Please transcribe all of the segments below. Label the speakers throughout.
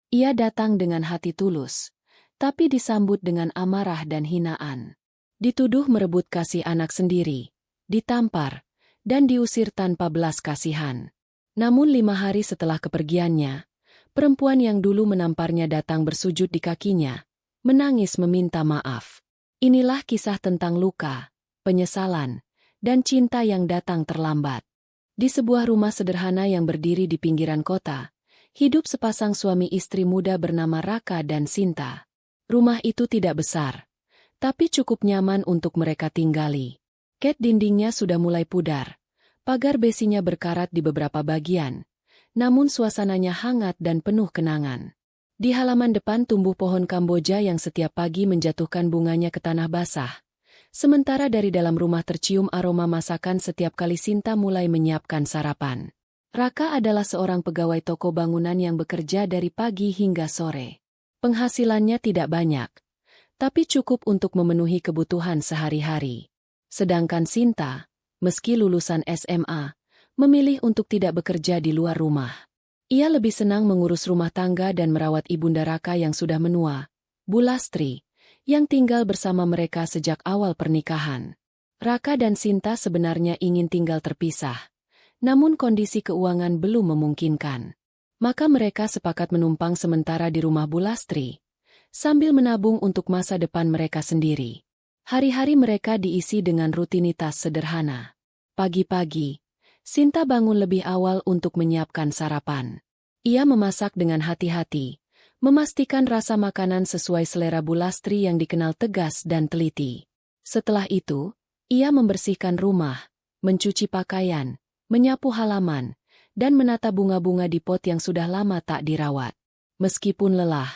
Speaker 1: Ia datang dengan hati tulus, tapi disambut dengan amarah dan hinaan. Dituduh merebut kasih anak sendiri, ditampar, dan diusir tanpa belas kasihan. Namun 5 hari setelah kepergiannya, perempuan yang dulu menamparnya datang bersujud di kakinya, menangis meminta maaf. Inilah kisah tentang luka, penyesalan, dan cinta yang datang terlambat. Di sebuah rumah sederhana yang berdiri di pinggiran kota, hidup sepasang suami istri muda bernama Raka dan Sinta. Rumah itu tidak besar, tapi cukup nyaman untuk mereka tinggali. Cat dindingnya sudah mulai pudar, pagar besinya berkarat di beberapa bagian, namun suasananya hangat dan penuh kenangan. Di halaman depan tumbuh pohon Kamboja yang setiap pagi menjatuhkan bunganya ke tanah basah. Sementara dari dalam rumah tercium aroma masakan setiap kali Sinta mulai menyiapkan sarapan. Raka adalah seorang pegawai toko bangunan yang bekerja dari pagi hingga sore. Penghasilannya tidak banyak, tapi cukup untuk memenuhi kebutuhan sehari-hari. Sedangkan Sinta, meski lulusan SMA, memilih untuk tidak bekerja di luar rumah. Ia lebih senang mengurus rumah tangga dan merawat ibunda Raka yang sudah menua, Bu Lastri, yang tinggal bersama mereka sejak awal pernikahan. Raka dan Sinta sebenarnya ingin tinggal terpisah, namun kondisi keuangan belum memungkinkan. Maka mereka sepakat menumpang sementara di rumah Bu Lastri, sambil menabung untuk masa depan mereka sendiri. Hari-hari mereka diisi dengan rutinitas sederhana. Pagi-pagi, Sinta bangun lebih awal untuk menyiapkan sarapan. Ia memasak dengan hati-hati, memastikan rasa makanan sesuai selera Bu Lastri yang dikenal tegas dan teliti. Setelah itu, ia membersihkan rumah, mencuci pakaian, menyapu halaman, dan menata bunga-bunga di pot yang sudah lama tak dirawat. Meskipun lelah,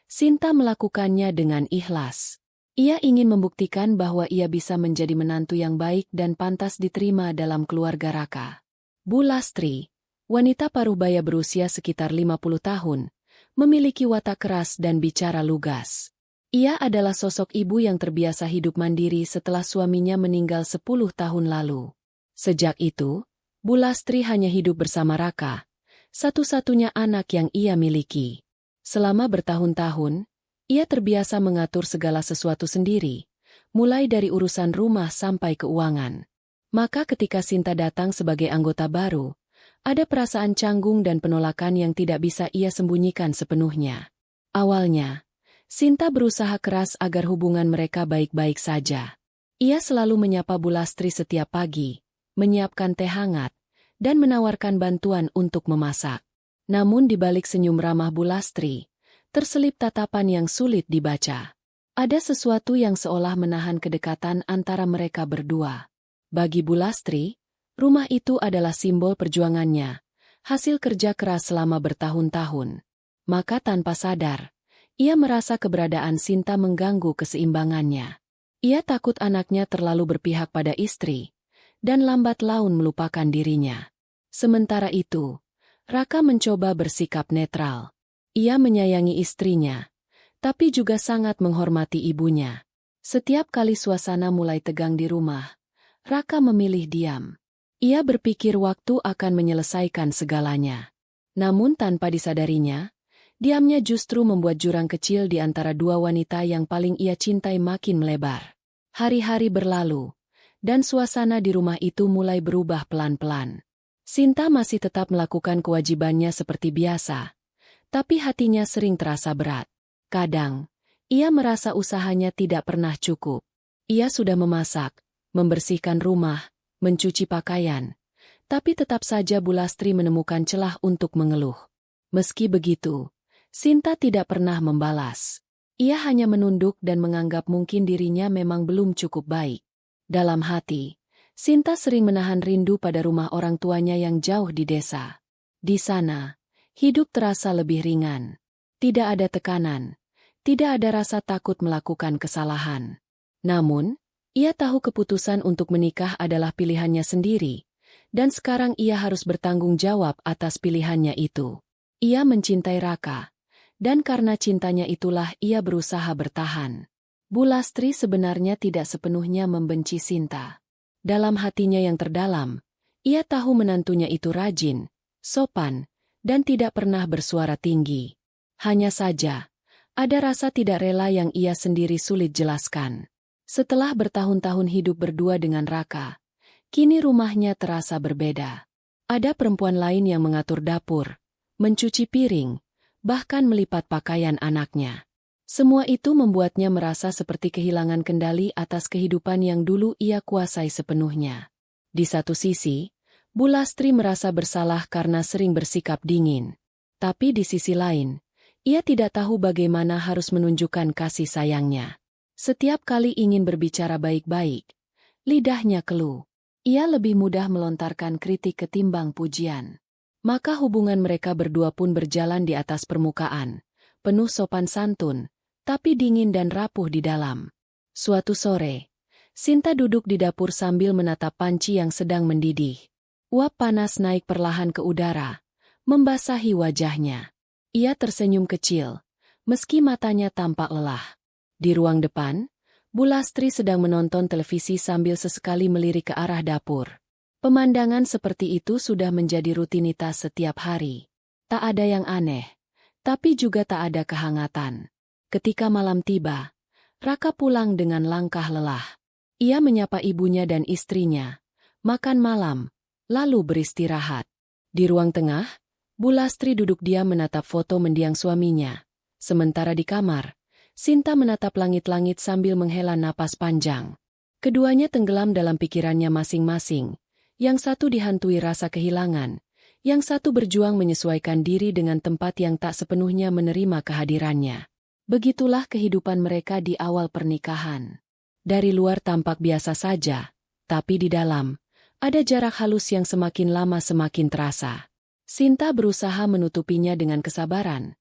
Speaker 1: Sinta melakukannya dengan ikhlas. Ia ingin membuktikan bahwa ia bisa menjadi menantu yang baik dan pantas diterima dalam keluarga Raka. Bu Lastri, wanita paruh baya berusia sekitar 50 tahun, memiliki watak keras dan bicara lugas. Ia adalah sosok ibu yang terbiasa hidup mandiri setelah suaminya meninggal 10 tahun lalu. Sejak itu, Bu Lastri hanya hidup bersama Raka, satu-satunya anak yang ia miliki. Selama bertahun-tahun, ia terbiasa mengatur segala sesuatu sendiri, mulai dari urusan rumah sampai keuangan. Maka ketika Sinta datang sebagai anggota baru, ada perasaan canggung dan penolakan yang tidak bisa ia sembunyikan sepenuhnya. Awalnya, Sinta berusaha keras agar hubungan mereka baik-baik saja. Ia selalu menyapa Bu Lastri setiap pagi, menyiapkan teh hangat, dan menawarkan bantuan untuk memasak. Namun di balik senyum ramah Bu Lastri, terselip tatapan yang sulit dibaca. Ada sesuatu yang seolah menahan kedekatan antara mereka berdua. Bagi Bu Lastri, rumah itu adalah simbol perjuangannya, hasil kerja keras selama bertahun-tahun. Maka tanpa sadar, ia merasa keberadaan Sinta mengganggu keseimbangannya. Ia takut anaknya terlalu berpihak pada istri, dan lambat laun melupakan dirinya. Sementara itu, Raka mencoba bersikap netral. Ia menyayangi istrinya, tapi juga sangat menghormati ibunya. Setiap kali suasana mulai tegang di rumah, Raka memilih diam. Ia berpikir waktu akan menyelesaikan segalanya. Namun tanpa disadarinya, diamnya justru membuat jurang kecil di antara dua wanita yang paling ia cintai makin melebar. Hari-hari berlalu, dan suasana di rumah itu mulai berubah pelan-pelan. Sinta masih tetap melakukan kewajibannya seperti biasa, tapi hatinya sering terasa berat. Kadang, ia merasa usahanya tidak pernah cukup. Ia sudah memasak, membersihkan rumah, mencuci pakaian, tapi tetap saja Bu Lastri menemukan celah untuk mengeluh. Meski begitu, Sinta tidak pernah membalas. Ia hanya menunduk dan menganggap mungkin dirinya memang belum cukup baik. Dalam hati, Sinta sering menahan rindu pada rumah orang tuanya yang jauh di desa. Di sana, hidup terasa lebih ringan. Tidak ada tekanan, tidak ada rasa takut melakukan kesalahan. Namun, ia tahu keputusan untuk menikah adalah pilihannya sendiri, dan sekarang ia harus bertanggung jawab atas pilihannya itu. Ia mencintai Raka, dan karena cintanya itulah ia berusaha bertahan. Bu Lastri sebenarnya tidak sepenuhnya membenci Sinta. Dalam hatinya yang terdalam, ia tahu menantunya itu rajin, sopan, dan tidak pernah bersuara tinggi. Hanya saja, ada rasa tidak rela yang ia sendiri sulit jelaskan. Setelah bertahun-tahun hidup berdua dengan Raka, kini rumahnya terasa berbeda. Ada perempuan lain yang mengatur dapur, mencuci piring, bahkan melipat pakaian anaknya. Semua itu membuatnya merasa seperti kehilangan kendali atas kehidupan yang dulu ia kuasai sepenuhnya. Di satu sisi, Bu Lastri merasa bersalah karena sering bersikap dingin. Tapi di sisi lain, ia tidak tahu bagaimana harus menunjukkan kasih sayangnya. Setiap kali ingin berbicara baik-baik, lidahnya keluh. Ia lebih mudah melontarkan kritik ketimbang pujian. Maka hubungan mereka berdua pun berjalan di atas permukaan, penuh sopan santun, tapi dingin dan rapuh di dalam. Suatu sore, Sinta duduk di dapur sambil menatap panci yang sedang mendidih. Uap panas naik perlahan ke udara, membasahi wajahnya. Ia tersenyum kecil, meski matanya tampak lelah. Di ruang depan, Bu Lastri sedang menonton televisi sambil sesekali melirik ke arah dapur. Pemandangan seperti itu sudah menjadi rutinitas setiap hari. Tak ada yang aneh, tapi juga tak ada kehangatan. Ketika malam tiba, Raka pulang dengan langkah lelah. Ia menyapa ibunya dan istrinya, makan malam, lalu beristirahat. Di ruang tengah, Bu Lastri duduk diam menatap foto mendiang suaminya. Sementara di kamar, Sinta menatap langit-langit sambil menghela napas panjang. Keduanya tenggelam dalam pikirannya masing-masing. Yang satu dihantui rasa kehilangan, yang satu berjuang menyesuaikan diri dengan tempat yang tak sepenuhnya menerima kehadirannya. Begitulah kehidupan mereka di awal pernikahan. Dari luar tampak biasa saja, tapi di dalam, ada jarak halus yang semakin lama semakin terasa. Sinta berusaha menutupinya dengan kesabaran,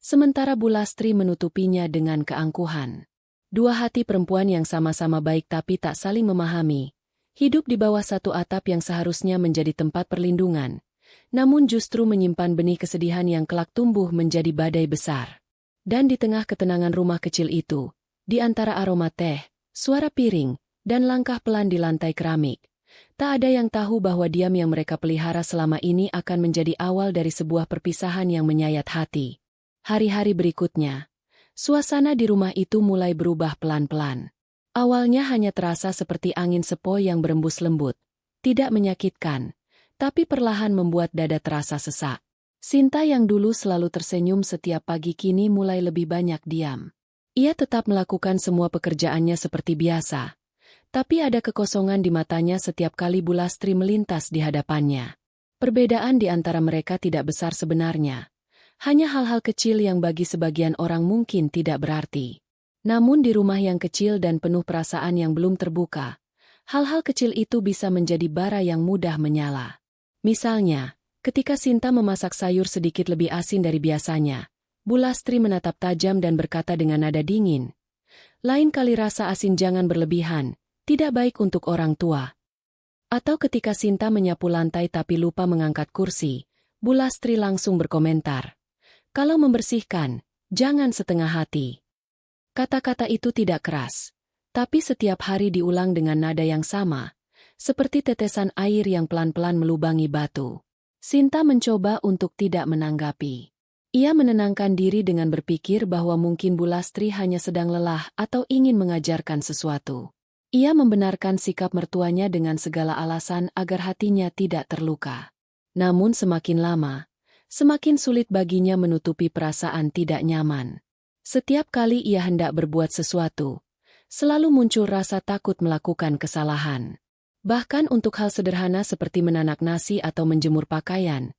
Speaker 1: sementara Bu Lastri menutupinya dengan keangkuhan. Dua hati perempuan yang sama-sama baik tapi tak saling memahami, hidup di bawah satu atap yang seharusnya menjadi tempat perlindungan, namun justru menyimpan benih kesedihan yang kelak tumbuh menjadi badai besar. Dan di tengah ketenangan rumah kecil itu, di antara aroma teh, suara piring, dan langkah pelan di lantai keramik, tak ada yang tahu bahwa diam yang mereka pelihara selama ini akan menjadi awal dari sebuah perpisahan yang menyayat hati. Hari-hari berikutnya, suasana di rumah itu mulai berubah pelan-pelan. Awalnya hanya terasa seperti angin sepoi yang berembus lembut, tidak menyakitkan, tapi perlahan membuat dada terasa sesak. Sinta yang dulu selalu tersenyum setiap pagi kini mulai lebih banyak diam. Ia tetap melakukan semua pekerjaannya seperti biasa, tapi ada kekosongan di matanya setiap kali Bu Lastri melintas di hadapannya. Perbedaan di antara mereka tidak besar sebenarnya, hanya hal-hal kecil yang bagi sebagian orang mungkin tidak berarti. Namun di rumah yang kecil dan penuh perasaan yang belum terbuka, hal-hal kecil itu bisa menjadi bara yang mudah menyala. Misalnya, ketika Sinta memasak sayur sedikit lebih asin dari biasanya, Bu Lastri menatap tajam dan berkata dengan nada dingin, "Lain kali rasa asin jangan berlebihan, tidak baik untuk orang tua." Atau ketika Sinta menyapu lantai tapi lupa mengangkat kursi, Bu Lastri langsung berkomentar, "Kalau membersihkan, jangan setengah hati." Kata-kata itu tidak keras, tapi setiap hari diulang dengan nada yang sama, seperti tetesan air yang pelan-pelan melubangi batu. Sinta mencoba untuk tidak menanggapi. Ia menenangkan diri dengan berpikir bahwa mungkin Bu Lastri hanya sedang lelah atau ingin mengajarkan sesuatu. Ia membenarkan sikap mertuanya dengan segala alasan agar hatinya tidak terluka. Namun semakin lama, semakin sulit baginya menutupi perasaan tidak nyaman. Setiap kali ia hendak berbuat sesuatu, selalu muncul rasa takut melakukan kesalahan. Bahkan untuk hal sederhana seperti menanak nasi atau menjemur pakaian,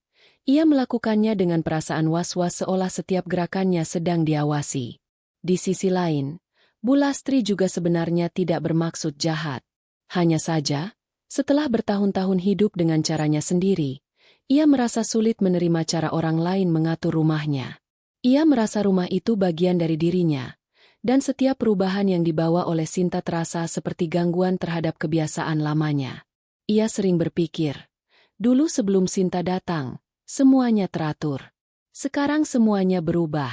Speaker 1: ia melakukannya dengan perasaan was-was seolah setiap gerakannya sedang diawasi. Di sisi lain, Bu Lastri juga sebenarnya tidak bermaksud jahat. Hanya saja, setelah bertahun-tahun hidup dengan caranya sendiri, ia merasa sulit menerima cara orang lain mengatur rumahnya. Ia merasa rumah itu bagian dari dirinya, dan setiap perubahan yang dibawa oleh Sinta terasa seperti gangguan terhadap kebiasaan lamanya. Ia sering berpikir, dulu sebelum Sinta datang, semuanya teratur. Sekarang semuanya berubah.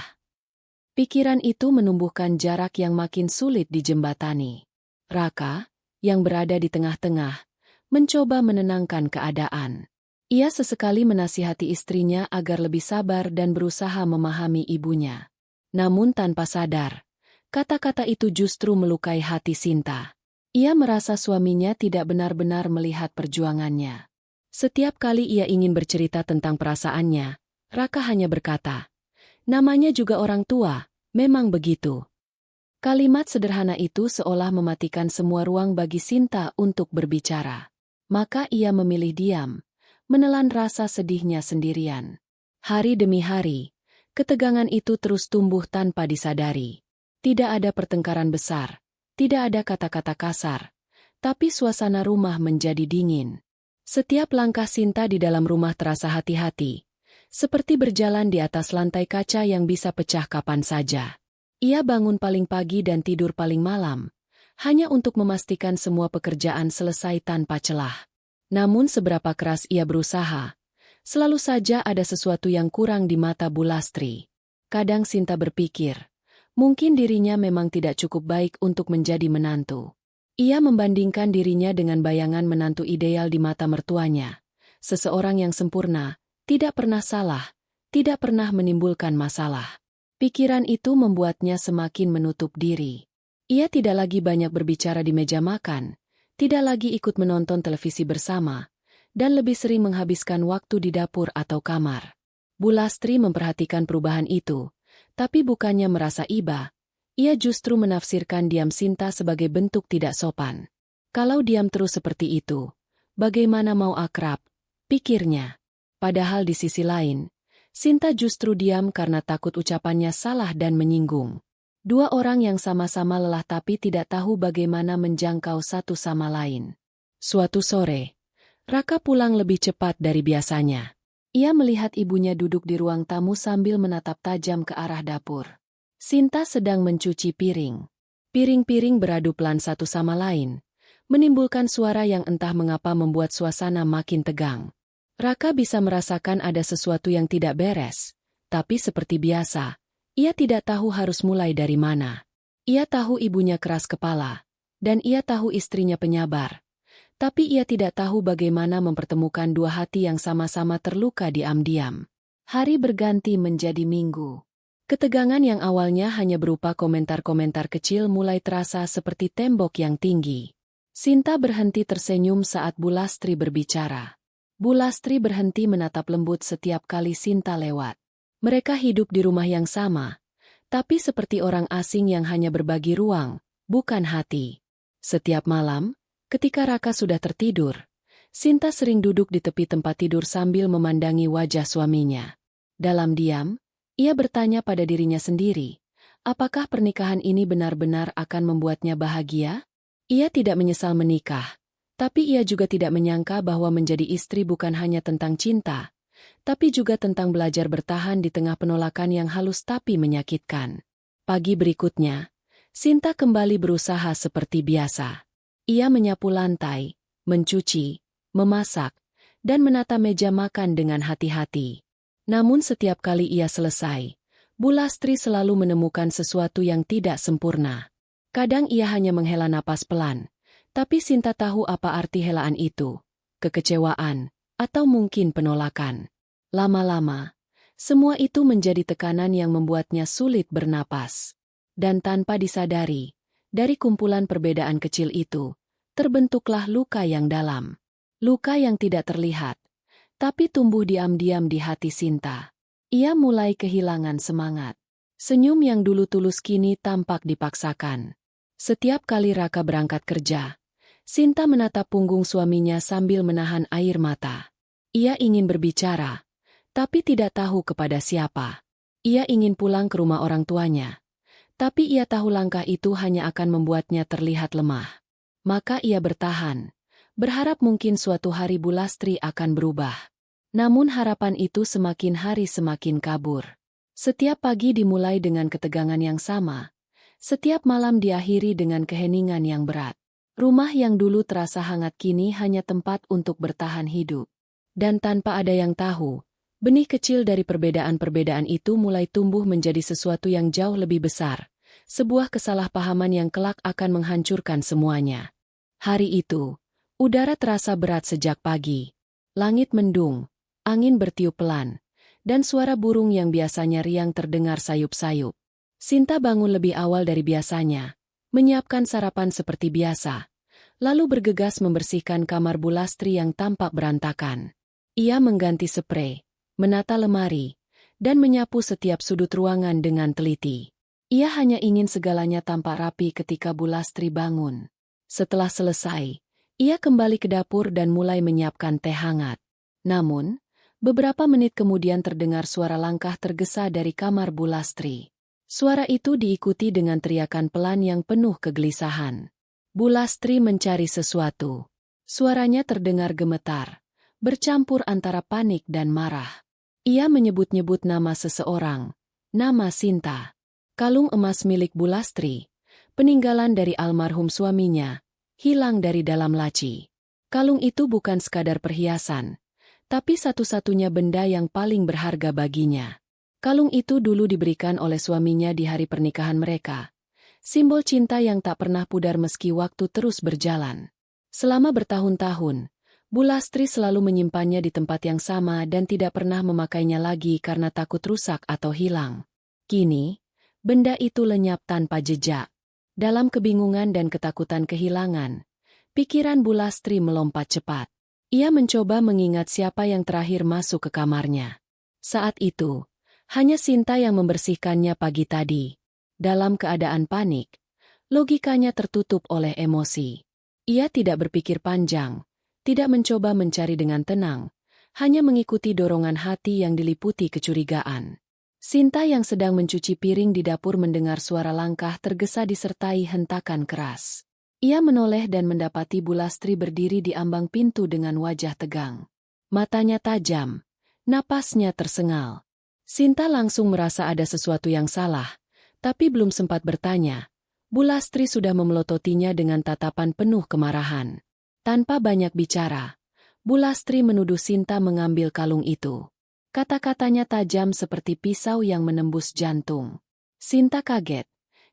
Speaker 1: Pikiran itu menumbuhkan jarak yang makin sulit dijembatani. Raka, yang berada di tengah-tengah, mencoba menenangkan keadaan. Ia sesekali menasihati istrinya agar lebih sabar dan berusaha memahami ibunya. Namun tanpa sadar, kata-kata itu justru melukai hati Sinta. Ia merasa suaminya tidak benar-benar melihat perjuangannya. Setiap kali ia ingin bercerita tentang perasaannya, Raka hanya berkata, "Namanya juga orang tua, memang begitu." Kalimat sederhana itu seolah mematikan semua ruang bagi Sinta untuk berbicara. Maka ia memilih diam, menelan rasa sedihnya sendirian. Hari demi hari, ketegangan itu terus tumbuh tanpa disadari. Tidak ada pertengkaran besar, tidak ada kata-kata kasar, tapi suasana rumah menjadi dingin. Setiap langkah Sinta di dalam rumah terasa hati-hati, seperti berjalan di atas lantai kaca yang bisa pecah kapan saja. Ia bangun paling pagi dan tidur paling malam, hanya untuk memastikan semua pekerjaan selesai tanpa celah. Namun seberapa keras ia berusaha, selalu saja ada sesuatu yang kurang di mata Bu Lastri. Kadang Sinta berpikir, mungkin dirinya memang tidak cukup baik untuk menjadi menantu. Ia membandingkan dirinya dengan bayangan menantu ideal di mata mertuanya. Seseorang yang sempurna, tidak pernah salah, tidak pernah menimbulkan masalah. Pikiran itu membuatnya semakin menutup diri. Ia tidak lagi banyak berbicara di meja makan, tidak lagi ikut menonton televisi bersama, dan lebih sering menghabiskan waktu di dapur atau kamar. Bu Lastri memperhatikan perubahan itu, tapi bukannya merasa iba, ia justru menafsirkan diam Sinta sebagai bentuk tidak sopan. Kalau diam terus seperti itu, bagaimana mau akrab? Pikirnya. Padahal di sisi lain, Sinta justru diam karena takut ucapannya salah dan menyinggung. Dua orang yang sama-sama lelah tapi tidak tahu bagaimana menjangkau satu sama lain. Suatu sore, Raka pulang lebih cepat dari biasanya. Ia melihat ibunya duduk di ruang tamu sambil menatap tajam ke arah dapur. Sinta sedang mencuci piring. Piring-piring beradu pelan satu sama lain, menimbulkan suara yang entah mengapa membuat suasana makin tegang. Raka bisa merasakan ada sesuatu yang tidak beres, tapi seperti biasa, ia tidak tahu harus mulai dari mana. Ia tahu ibunya keras kepala, dan ia tahu istrinya penyabar. Tapi ia tidak tahu bagaimana mempertemukan dua hati yang sama-sama terluka diam-diam. Hari berganti menjadi minggu. Ketegangan yang awalnya hanya berupa komentar-komentar kecil mulai terasa seperti tembok yang tinggi. Sinta berhenti tersenyum saat Bu Lastri berbicara. Bu Lastri berhenti menatap lembut setiap kali Sinta lewat. Mereka hidup di rumah yang sama, tapi seperti orang asing yang hanya berbagi ruang, bukan hati. Setiap malam, ketika Raka sudah tertidur, Sinta sering duduk di tepi tempat tidur sambil memandangi wajah suaminya. Dalam diam, ia bertanya pada dirinya sendiri, apakah pernikahan ini benar-benar akan membuatnya bahagia? Ia tidak menyesal menikah, tapi ia juga tidak menyangka bahwa menjadi istri bukan hanya tentang cinta, tapi juga tentang belajar bertahan di tengah penolakan yang halus tapi menyakitkan. Pagi berikutnya, Sinta kembali berusaha seperti biasa. Ia menyapu lantai, mencuci, memasak, dan menata meja makan dengan hati-hati. Namun setiap kali ia selesai, Bu Lastri selalu menemukan sesuatu yang tidak sempurna. Kadang ia hanya menghela napas pelan, tapi Sinta tahu apa arti helaan itu, kekecewaan, atau mungkin penolakan. Lama-lama, semua itu menjadi tekanan yang membuatnya sulit bernapas. Dan tanpa disadari, dari kumpulan perbedaan kecil itu, terbentuklah luka yang dalam. Luka yang tidak terlihat, tapi tumbuh diam-diam di hati Sinta. Ia mulai kehilangan semangat. Senyum yang dulu tulus kini tampak dipaksakan. Setiap kali Raka berangkat kerja, Sinta menatap punggung suaminya sambil menahan air mata. Ia ingin berbicara, tapi tidak tahu kepada siapa. Ia ingin pulang ke rumah orang tuanya, tapi ia tahu langkah itu hanya akan membuatnya terlihat lemah. Maka ia bertahan, berharap mungkin suatu hari Bu Lastri akan berubah. Namun harapan itu semakin hari semakin kabur. Setiap pagi dimulai dengan ketegangan yang sama, setiap malam diakhiri dengan keheningan yang berat. Rumah yang dulu terasa hangat kini hanya tempat untuk bertahan hidup. Dan tanpa ada yang tahu, benih kecil dari perbedaan-perbedaan itu mulai tumbuh menjadi sesuatu yang jauh lebih besar, sebuah kesalahpahaman yang kelak akan menghancurkan semuanya. Hari itu, udara terasa berat sejak pagi. Langit mendung, angin bertiup pelan, dan suara burung yang biasanya riang terdengar sayup-sayup. Sinta bangun lebih awal dari biasanya, menyiapkan sarapan seperti biasa, lalu bergegas membersihkan kamar Bu Lastri yang tampak berantakan. Ia mengganti sprei, menata lemari, dan menyapu setiap sudut ruangan dengan teliti. Ia hanya ingin segalanya tampak rapi ketika Bu Lastri bangun. Setelah selesai, ia kembali ke dapur dan mulai menyiapkan teh hangat. Namun, beberapa menit kemudian terdengar suara langkah tergesa dari kamar Bu Lastri. Suara itu diikuti dengan teriakan pelan yang penuh kegelisahan. Bu Lastri mencari sesuatu. Suaranya terdengar gemetar, bercampur antara panik dan marah. Ia menyebut-nyebut nama seseorang, nama Sinta. Kalung emas milik Bu Lastri, peninggalan dari almarhum suaminya, hilang dari dalam laci. Kalung itu bukan sekadar perhiasan, tapi satu-satunya benda yang paling berharga baginya. Kalung itu dulu diberikan oleh suaminya di hari pernikahan mereka. Simbol cinta yang tak pernah pudar meski waktu terus berjalan. Selama bertahun-tahun, Bu Lastri selalu menyimpannya di tempat yang sama dan tidak pernah memakainya lagi karena takut rusak atau hilang. Kini, benda itu lenyap tanpa jejak. Dalam kebingungan dan ketakutan kehilangan, pikiran Bu Lastri melompat cepat. Ia mencoba mengingat siapa yang terakhir masuk ke kamarnya. Saat itu, hanya Sinta yang membersihkannya pagi tadi. Dalam keadaan panik, logikanya tertutup oleh emosi. Ia tidak berpikir panjang, tidak mencoba mencari dengan tenang, hanya mengikuti dorongan hati yang diliputi kecurigaan. Sinta yang sedang mencuci piring di dapur mendengar suara langkah tergesa disertai hentakan keras. Ia menoleh dan mendapati Bu Lastri berdiri di ambang pintu dengan wajah tegang. Matanya tajam, napasnya tersengal. Sinta langsung merasa ada sesuatu yang salah, tapi belum sempat bertanya. Bu Lastri sudah memelototinya dengan tatapan penuh kemarahan. Tanpa banyak bicara, Bu Lastri menuduh Sinta mengambil kalung itu. Kata-katanya tajam seperti pisau yang menembus jantung. Sinta kaget,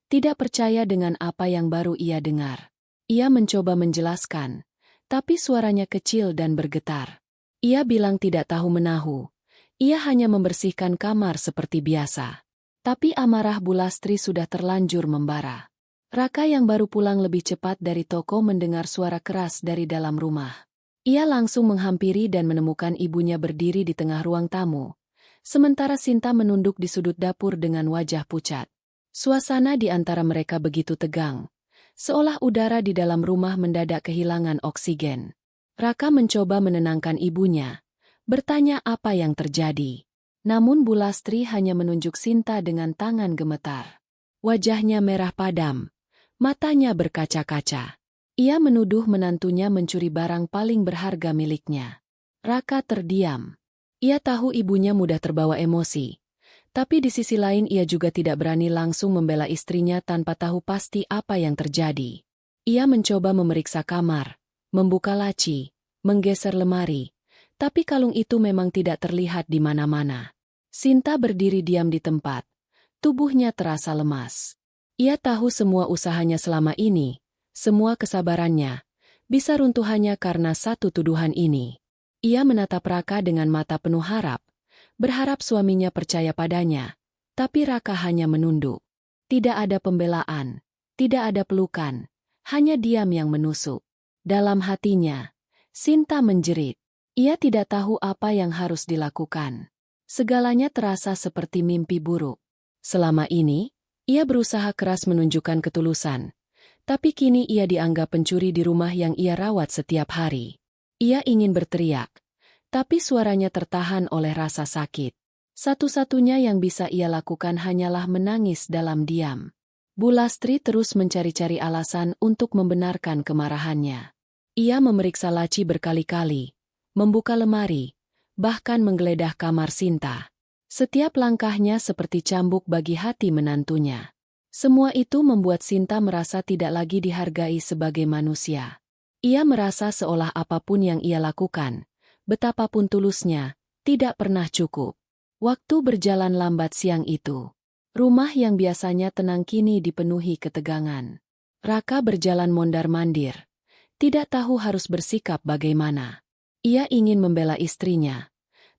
Speaker 1: tidak percaya dengan apa yang baru ia dengar. Ia mencoba menjelaskan, tapi suaranya kecil dan bergetar. Ia bilang tidak tahu menahu. Ia hanya membersihkan kamar seperti biasa. Tapi amarah Bu Lastri sudah terlanjur membara. Raka yang baru pulang lebih cepat dari toko mendengar suara keras dari dalam rumah. Ia langsung menghampiri dan menemukan ibunya berdiri di tengah ruang tamu. Sementara Sinta menunduk di sudut dapur dengan wajah pucat. Suasana di antara mereka begitu tegang. Seolah udara di dalam rumah mendadak kehilangan oksigen. Raka mencoba menenangkan ibunya, bertanya apa yang terjadi. Namun Bu Lastri hanya menunjuk Sinta dengan tangan gemetar. Wajahnya merah padam, matanya berkaca-kaca. Ia menuduh menantunya mencuri barang paling berharga miliknya. Raka terdiam. Ia tahu ibunya mudah terbawa emosi. Tapi di sisi lain ia juga tidak berani langsung membela istrinya tanpa tahu pasti apa yang terjadi. Ia mencoba memeriksa kamar, membuka laci, menggeser lemari, tapi kalung itu memang tidak terlihat di mana-mana. Sinta berdiri diam di tempat, tubuhnya terasa lemas. Ia tahu semua usahanya selama ini, semua kesabarannya, bisa runtuh hanya karena satu tuduhan ini. Ia menatap Raka dengan mata penuh harap, berharap suaminya percaya padanya, tapi Raka hanya menunduk. Tidak ada pembelaan, tidak ada pelukan, hanya diam yang menusuk. Dalam hatinya, Sinta menjerit. Ia tidak tahu apa yang harus dilakukan. Segalanya terasa seperti mimpi buruk. Selama ini, ia berusaha keras menunjukkan ketulusan, tapi kini ia dianggap pencuri di rumah yang ia rawat setiap hari. Ia ingin berteriak, tapi suaranya tertahan oleh rasa sakit. Satu-satunya yang bisa ia lakukan hanyalah menangis dalam diam. Bu Lastri terus mencari-cari alasan untuk membenarkan kemarahannya. Ia memeriksa laci berkali-kali, membuka lemari, bahkan menggeledah kamar Sinta. Setiap langkahnya seperti cambuk bagi hati menantunya. Semua itu membuat Sinta merasa tidak lagi dihargai sebagai manusia. Ia merasa seolah apapun yang ia lakukan, betapapun tulusnya, tidak pernah cukup. Waktu berjalan lambat siang itu. Rumah yang biasanya tenang kini dipenuhi ketegangan. Raka berjalan mondar-mandir. Tidak tahu harus bersikap bagaimana. Ia ingin membela istrinya,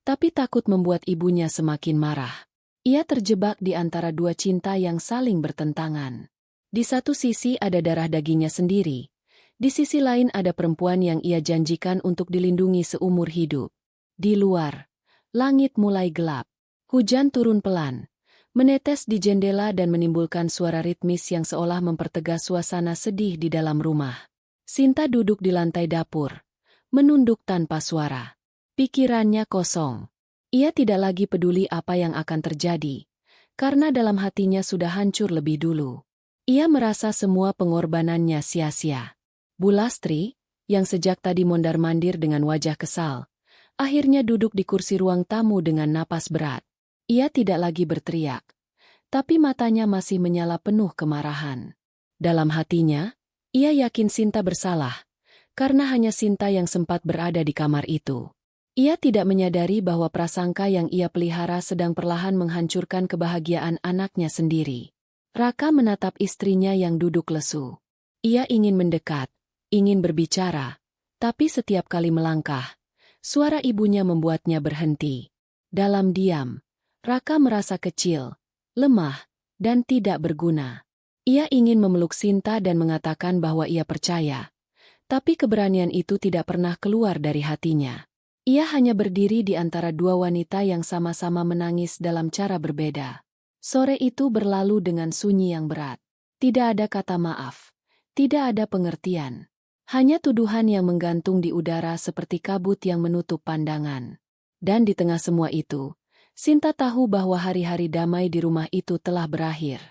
Speaker 1: tapi takut membuat ibunya semakin marah. Ia terjebak di antara dua cinta yang saling bertentangan. Di satu sisi ada darah dagingnya sendiri, di sisi lain ada perempuan yang ia janjikan untuk dilindungi seumur hidup. Di luar, langit mulai gelap. Hujan turun pelan, menetes di jendela dan menimbulkan suara ritmis yang seolah mempertegas suasana sedih di dalam rumah. Sinta duduk di lantai dapur, menunduk tanpa suara. Pikirannya kosong. Ia tidak lagi peduli apa yang akan terjadi, karena dalam hatinya sudah hancur lebih dulu. Ia merasa semua pengorbanannya sia-sia. Bu Lastri, yang sejak tadi mondar-mandir dengan wajah kesal, akhirnya duduk di kursi ruang tamu dengan napas berat. Ia tidak lagi berteriak, tapi matanya masih menyala penuh kemarahan. Dalam hatinya, ia yakin Sinta bersalah, karena hanya Sinta yang sempat berada di kamar itu. Ia tidak menyadari bahwa prasangka yang ia pelihara sedang perlahan menghancurkan kebahagiaan anaknya sendiri. Raka menatap istrinya yang duduk lesu. Ia ingin mendekat, ingin berbicara, tapi setiap kali melangkah, suara ibunya membuatnya berhenti. Dalam diam, Raka merasa kecil, lemah, dan tidak berguna. Ia ingin memeluk Sinta dan mengatakan bahwa ia percaya, tapi keberanian itu tidak pernah keluar dari hatinya. Ia hanya berdiri di antara dua wanita yang sama-sama menangis dalam cara berbeda. Sore itu berlalu dengan sunyi yang berat. Tidak ada kata maaf, tidak ada pengertian. Hanya tuduhan yang menggantung di udara seperti kabut yang menutup pandangan. Dan di tengah semua itu, Sinta tahu bahwa hari-hari damai di rumah itu telah berakhir.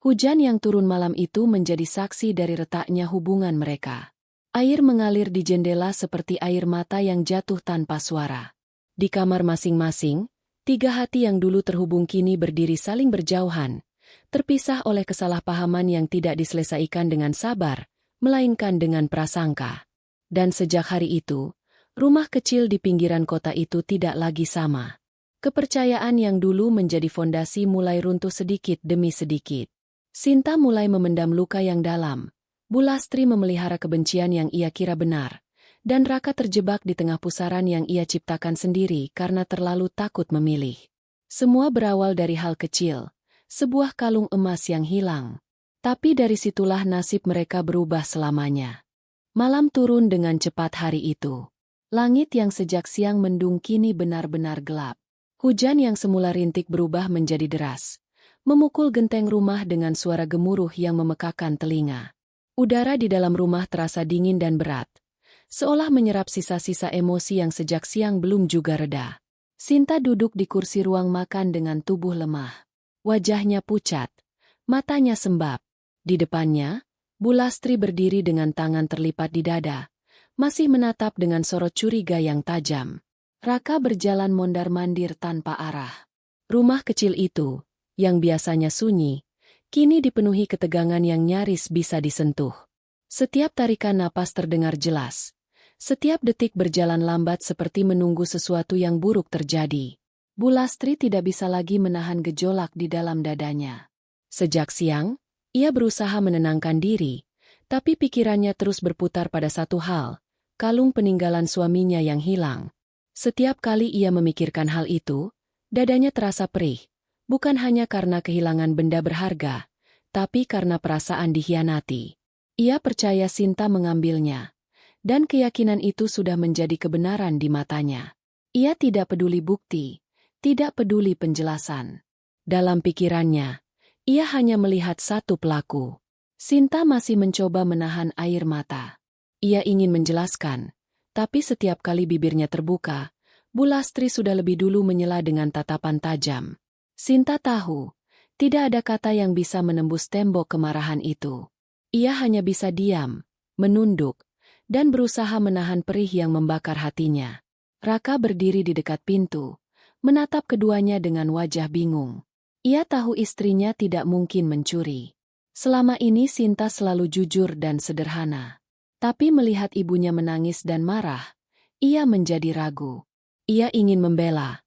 Speaker 1: Hujan yang turun malam itu menjadi saksi dari retaknya hubungan mereka. Air mengalir di jendela seperti air mata yang jatuh tanpa suara. Di kamar masing-masing, tiga hati yang dulu terhubung kini berdiri saling berjauhan, terpisah oleh kesalahpahaman yang tidak diselesaikan dengan sabar, melainkan dengan prasangka. Dan sejak hari itu, rumah kecil di pinggiran kota itu tidak lagi sama. Kepercayaan yang dulu menjadi fondasi mulai runtuh sedikit demi sedikit. Sinta mulai memendam luka yang dalam. Bu Lastri memelihara kebencian yang ia kira benar, dan Raka terjebak di tengah pusaran yang ia ciptakan sendiri karena terlalu takut memilih. Semua berawal dari hal kecil, sebuah kalung emas yang hilang. Tapi dari situlah nasib mereka berubah selamanya. Malam turun dengan cepat hari itu. Langit yang sejak siang mendung kini benar-benar gelap. Hujan yang semula rintik berubah menjadi deras, memukul genteng rumah dengan suara gemuruh yang memekakan telinga. Udara di dalam rumah terasa dingin dan berat, seolah menyerap sisa-sisa emosi yang sejak siang belum juga reda. Sinta duduk di kursi ruang makan dengan tubuh lemah. Wajahnya pucat, matanya sembab. Di depannya, Bu Lastri berdiri dengan tangan terlipat di dada, masih menatap dengan sorot curiga yang tajam. Raka berjalan mondar-mandir tanpa arah. Rumah kecil itu, yang biasanya sunyi, kini dipenuhi ketegangan yang nyaris bisa disentuh. Setiap tarikan napas terdengar jelas. Setiap detik berjalan lambat seperti menunggu sesuatu yang buruk terjadi. Bu Lastri tidak bisa lagi menahan gejolak di dalam dadanya. Sejak siang, ia berusaha menenangkan diri, tapi pikirannya terus berputar pada satu hal, kalung peninggalan suaminya yang hilang. Setiap kali ia memikirkan hal itu, dadanya terasa perih. Bukan hanya karena kehilangan benda berharga, tapi karena perasaan dikhianati. Ia percaya Sinta mengambilnya, dan keyakinan itu sudah menjadi kebenaran di matanya. Ia tidak peduli bukti, tidak peduli penjelasan. Dalam pikirannya, ia hanya melihat satu pelaku. Sinta masih mencoba menahan air mata. Ia ingin menjelaskan, tapi setiap kali bibirnya terbuka, Bu Lastri sudah lebih dulu menyela dengan tatapan tajam. Sinta tahu, tidak ada kata yang bisa menembus tembok kemarahan itu. Ia hanya bisa diam, menunduk, dan berusaha menahan perih yang membakar hatinya. Raka berdiri di dekat pintu, menatap keduanya dengan wajah bingung. Ia tahu istrinya tidak mungkin mencuri. Selama ini Sinta selalu jujur dan sederhana. Tapi melihat ibunya menangis dan marah, ia menjadi ragu. Ia ingin membela,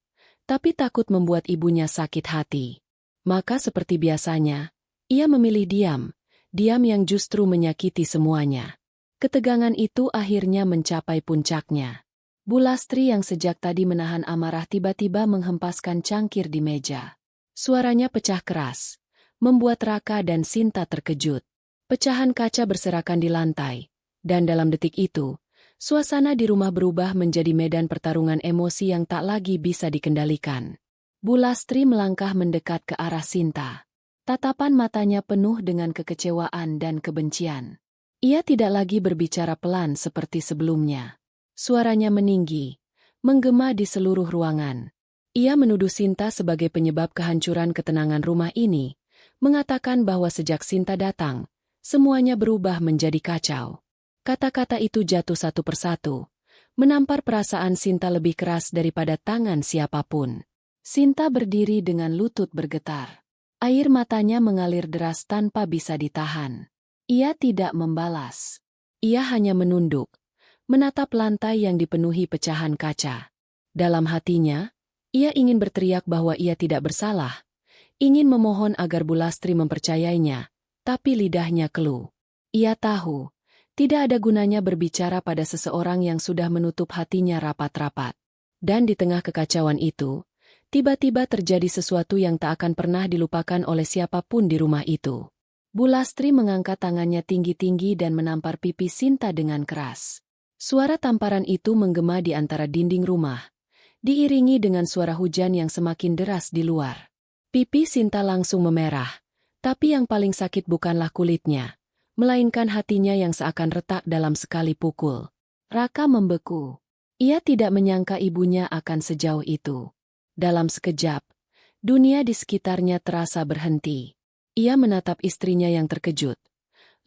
Speaker 1: tapi takut membuat ibunya sakit hati. Maka seperti biasanya, ia memilih diam, diam yang justru menyakiti semuanya. Ketegangan itu akhirnya mencapai puncaknya. Bu Lastri yang sejak tadi menahan amarah tiba-tiba menghempaskan cangkir di meja. Suaranya pecah keras, membuat Raka dan Sinta terkejut. Pecahan kaca berserakan di lantai, dan dalam detik itu, suasana di rumah berubah menjadi medan pertarungan emosi yang tak lagi bisa dikendalikan. Bu Lastri melangkah mendekat ke arah Sinta. Tatapan matanya penuh dengan kekecewaan dan kebencian. Ia tidak lagi berbicara pelan seperti sebelumnya. Suaranya meninggi, menggema di seluruh ruangan. Ia menuduh Sinta sebagai penyebab kehancuran ketenangan rumah ini, mengatakan bahwa sejak Sinta datang, semuanya berubah menjadi kacau. Kata-kata itu jatuh satu persatu, menampar perasaan Sinta lebih keras daripada tangan siapapun. Sinta berdiri dengan lutut bergetar. Air matanya mengalir deras tanpa bisa ditahan. Ia tidak membalas. Ia hanya menunduk, menatap lantai yang dipenuhi pecahan kaca. Dalam hatinya, ia ingin berteriak bahwa ia tidak bersalah, ingin memohon agar Bu Lastri mempercayainya, tapi lidahnya keluh. Ia tahu, tidak ada gunanya berbicara pada seseorang yang sudah menutup hatinya rapat-rapat. Dan di tengah kekacauan itu, tiba-tiba terjadi sesuatu yang tak akan pernah dilupakan oleh siapapun di rumah itu. Bu Lastri mengangkat tangannya tinggi-tinggi dan menampar pipi Sinta dengan keras. Suara tamparan itu menggema di antara dinding rumah, diiringi dengan suara hujan yang semakin deras di luar. Pipi Sinta langsung memerah, tapi yang paling sakit bukanlah kulitnya, melainkan hatinya yang seakan retak dalam sekali pukul. Raka membeku. Ia tidak menyangka ibunya akan sejauh itu. Dalam sekejap, dunia di sekitarnya terasa berhenti. Ia menatap istrinya yang terkejut,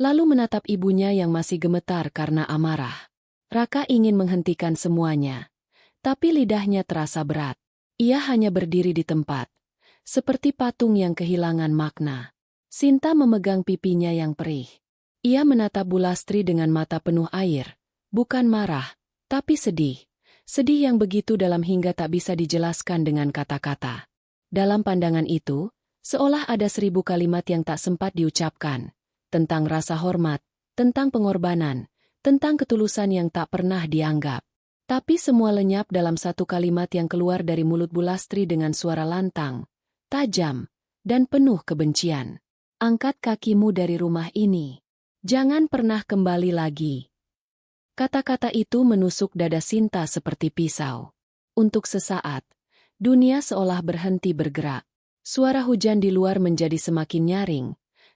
Speaker 1: lalu menatap ibunya yang masih gemetar karena amarah. Raka ingin menghentikan semuanya, tapi lidahnya terasa berat. Ia hanya berdiri di tempat, seperti patung yang kehilangan makna. Sinta memegang pipinya yang perih. Ia menatap Bu Lastri dengan mata penuh air, bukan marah, tapi sedih. Sedih yang begitu dalam hingga tak bisa dijelaskan dengan kata-kata. Dalam pandangan itu, seolah ada 1000 kalimat yang tak sempat diucapkan, tentang rasa hormat, tentang pengorbanan, tentang ketulusan yang tak pernah dianggap. Tapi semua lenyap dalam satu kalimat yang keluar dari mulut Bu Lastri dengan suara lantang, tajam, dan penuh kebencian. Angkat kakimu dari rumah ini. Jangan pernah kembali lagi. Kata-kata itu menusuk dada Sinta seperti pisau. Untuk sesaat, dunia seolah berhenti bergerak. Suara hujan di luar menjadi semakin nyaring,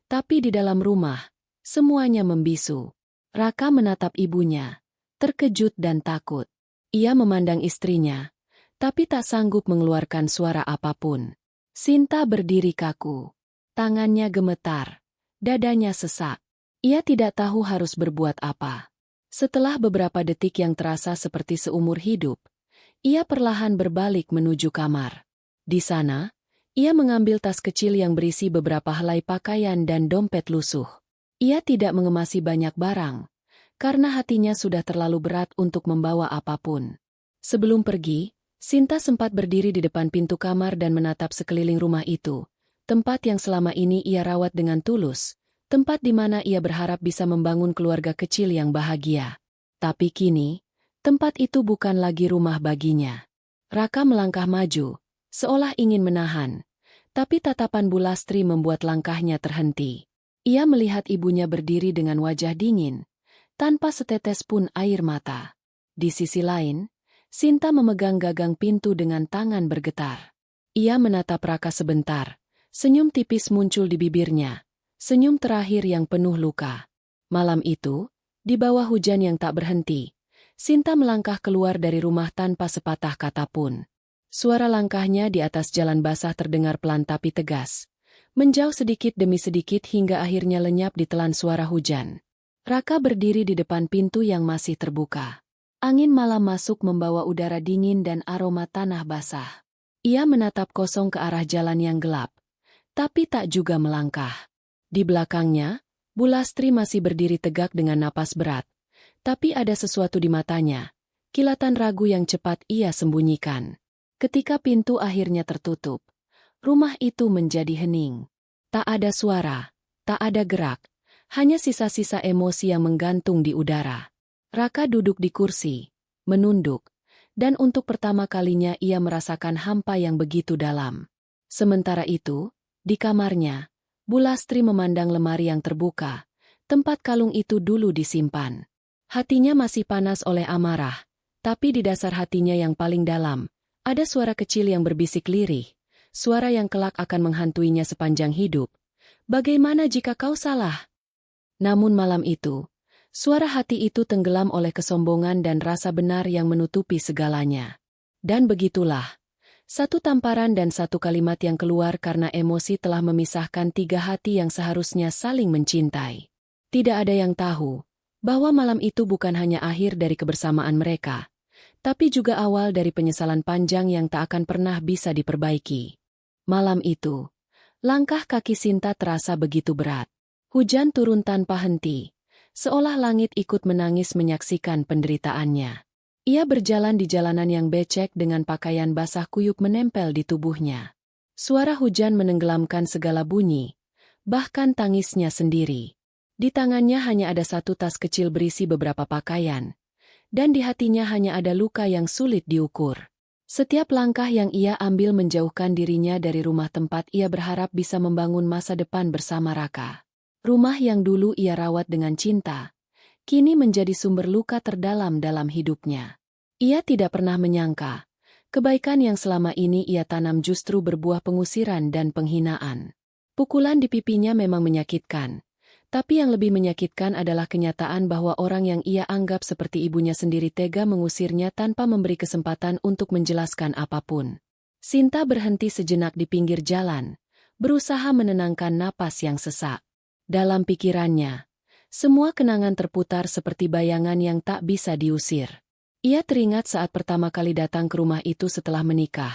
Speaker 1: tapi di dalam rumah, semuanya membisu. Raka menatap ibunya, terkejut dan takut. Ia memandang istrinya, tapi tak sanggup mengeluarkan suara apapun. Sinta berdiri kaku. Tangannya gemetar, dadanya sesak. Ia tidak tahu harus berbuat apa. Setelah beberapa detik yang terasa seperti seumur hidup, ia perlahan berbalik menuju kamar. Di sana, ia mengambil tas kecil yang berisi beberapa helai pakaian dan dompet lusuh. Ia tidak mengemasi banyak barang, karena hatinya sudah terlalu berat untuk membawa apapun. Sebelum pergi, Sinta sempat berdiri di depan pintu kamar dan menatap sekeliling rumah itu, tempat yang selama ini ia rawat dengan tulus, tempat di mana ia berharap bisa membangun keluarga kecil yang bahagia. Tapi kini, tempat itu bukan lagi rumah baginya. Raka melangkah maju, seolah ingin menahan, tapi tatapan Bu Lastri membuat langkahnya terhenti. Ia melihat ibunya berdiri dengan wajah dingin, tanpa setetes pun air mata. Di sisi lain, Sinta memegang gagang pintu dengan tangan bergetar. Ia menatap Raka sebentar, senyum tipis muncul di bibirnya, senyum terakhir yang penuh luka. Malam itu, di bawah hujan yang tak berhenti, Sinta melangkah keluar dari rumah tanpa sepatah kata pun. Suara langkahnya di atas jalan basah terdengar pelan tapi tegas, menjauh sedikit demi sedikit hingga akhirnya lenyap di telan suara hujan. Raka berdiri di depan pintu yang masih terbuka. Angin malam masuk membawa udara dingin dan aroma tanah basah. Ia menatap kosong ke arah jalan yang gelap, tapi tak juga melangkah. Di belakangnya, Bu Lastri masih berdiri tegak dengan napas berat, tapi ada sesuatu di matanya, kilatan ragu yang cepat ia sembunyikan. Ketika pintu akhirnya tertutup, rumah itu menjadi hening. Tak ada suara, tak ada gerak, hanya sisa-sisa emosi yang menggantung di udara. Raka duduk di kursi, menunduk, Dan untuk pertama kalinya ia merasakan hampa yang begitu dalam. Sementara itu, di kamarnya, Bu Lastri memandang lemari yang terbuka, tempat kalung itu dulu disimpan. Hatinya masih panas oleh amarah, tapi di dasar hatinya yang paling dalam, ada suara kecil yang berbisik lirih, suara yang kelak akan menghantuinya sepanjang hidup. Bagaimana jika kau salah? Namun malam itu, suara hati itu tenggelam oleh kesombongan dan rasa benar yang menutupi segalanya. Dan begitulah, satu tamparan dan satu kalimat yang keluar karena emosi telah memisahkan tiga hati yang seharusnya saling mencintai. Tidak ada yang tahu bahwa malam itu bukan hanya akhir dari kebersamaan mereka, tapi juga awal dari penyesalan panjang yang tak akan pernah bisa diperbaiki. Malam itu, langkah kaki Sinta terasa begitu berat. Hujan turun tanpa henti, seolah langit ikut menangis menyaksikan penderitaannya. Ia berjalan di jalanan yang becek dengan pakaian basah kuyup menempel di tubuhnya. Suara hujan menenggelamkan segala bunyi, bahkan tangisnya sendiri. Di tangannya hanya ada satu tas kecil berisi beberapa pakaian, dan di hatinya hanya ada luka yang sulit diukur. Setiap langkah yang ia ambil menjauhkan dirinya dari rumah tempat ia berharap bisa membangun masa depan bersama Raka. Rumah yang dulu ia rawat dengan cinta, kini menjadi sumber luka terdalam dalam hidupnya. Ia tidak pernah menyangka, kebaikan yang selama ini ia tanam justru berbuah pengusiran dan penghinaan. Pukulan di pipinya memang menyakitkan, tapi yang lebih menyakitkan adalah kenyataan bahwa orang yang ia anggap seperti ibunya sendiri tega mengusirnya tanpa memberi kesempatan untuk menjelaskan apapun. Sinta berhenti sejenak di pinggir jalan, berusaha menenangkan napas yang sesak. Dalam pikirannya, semua kenangan terputar seperti bayangan yang tak bisa diusir. Ia teringat saat pertama kali datang ke rumah itu setelah menikah.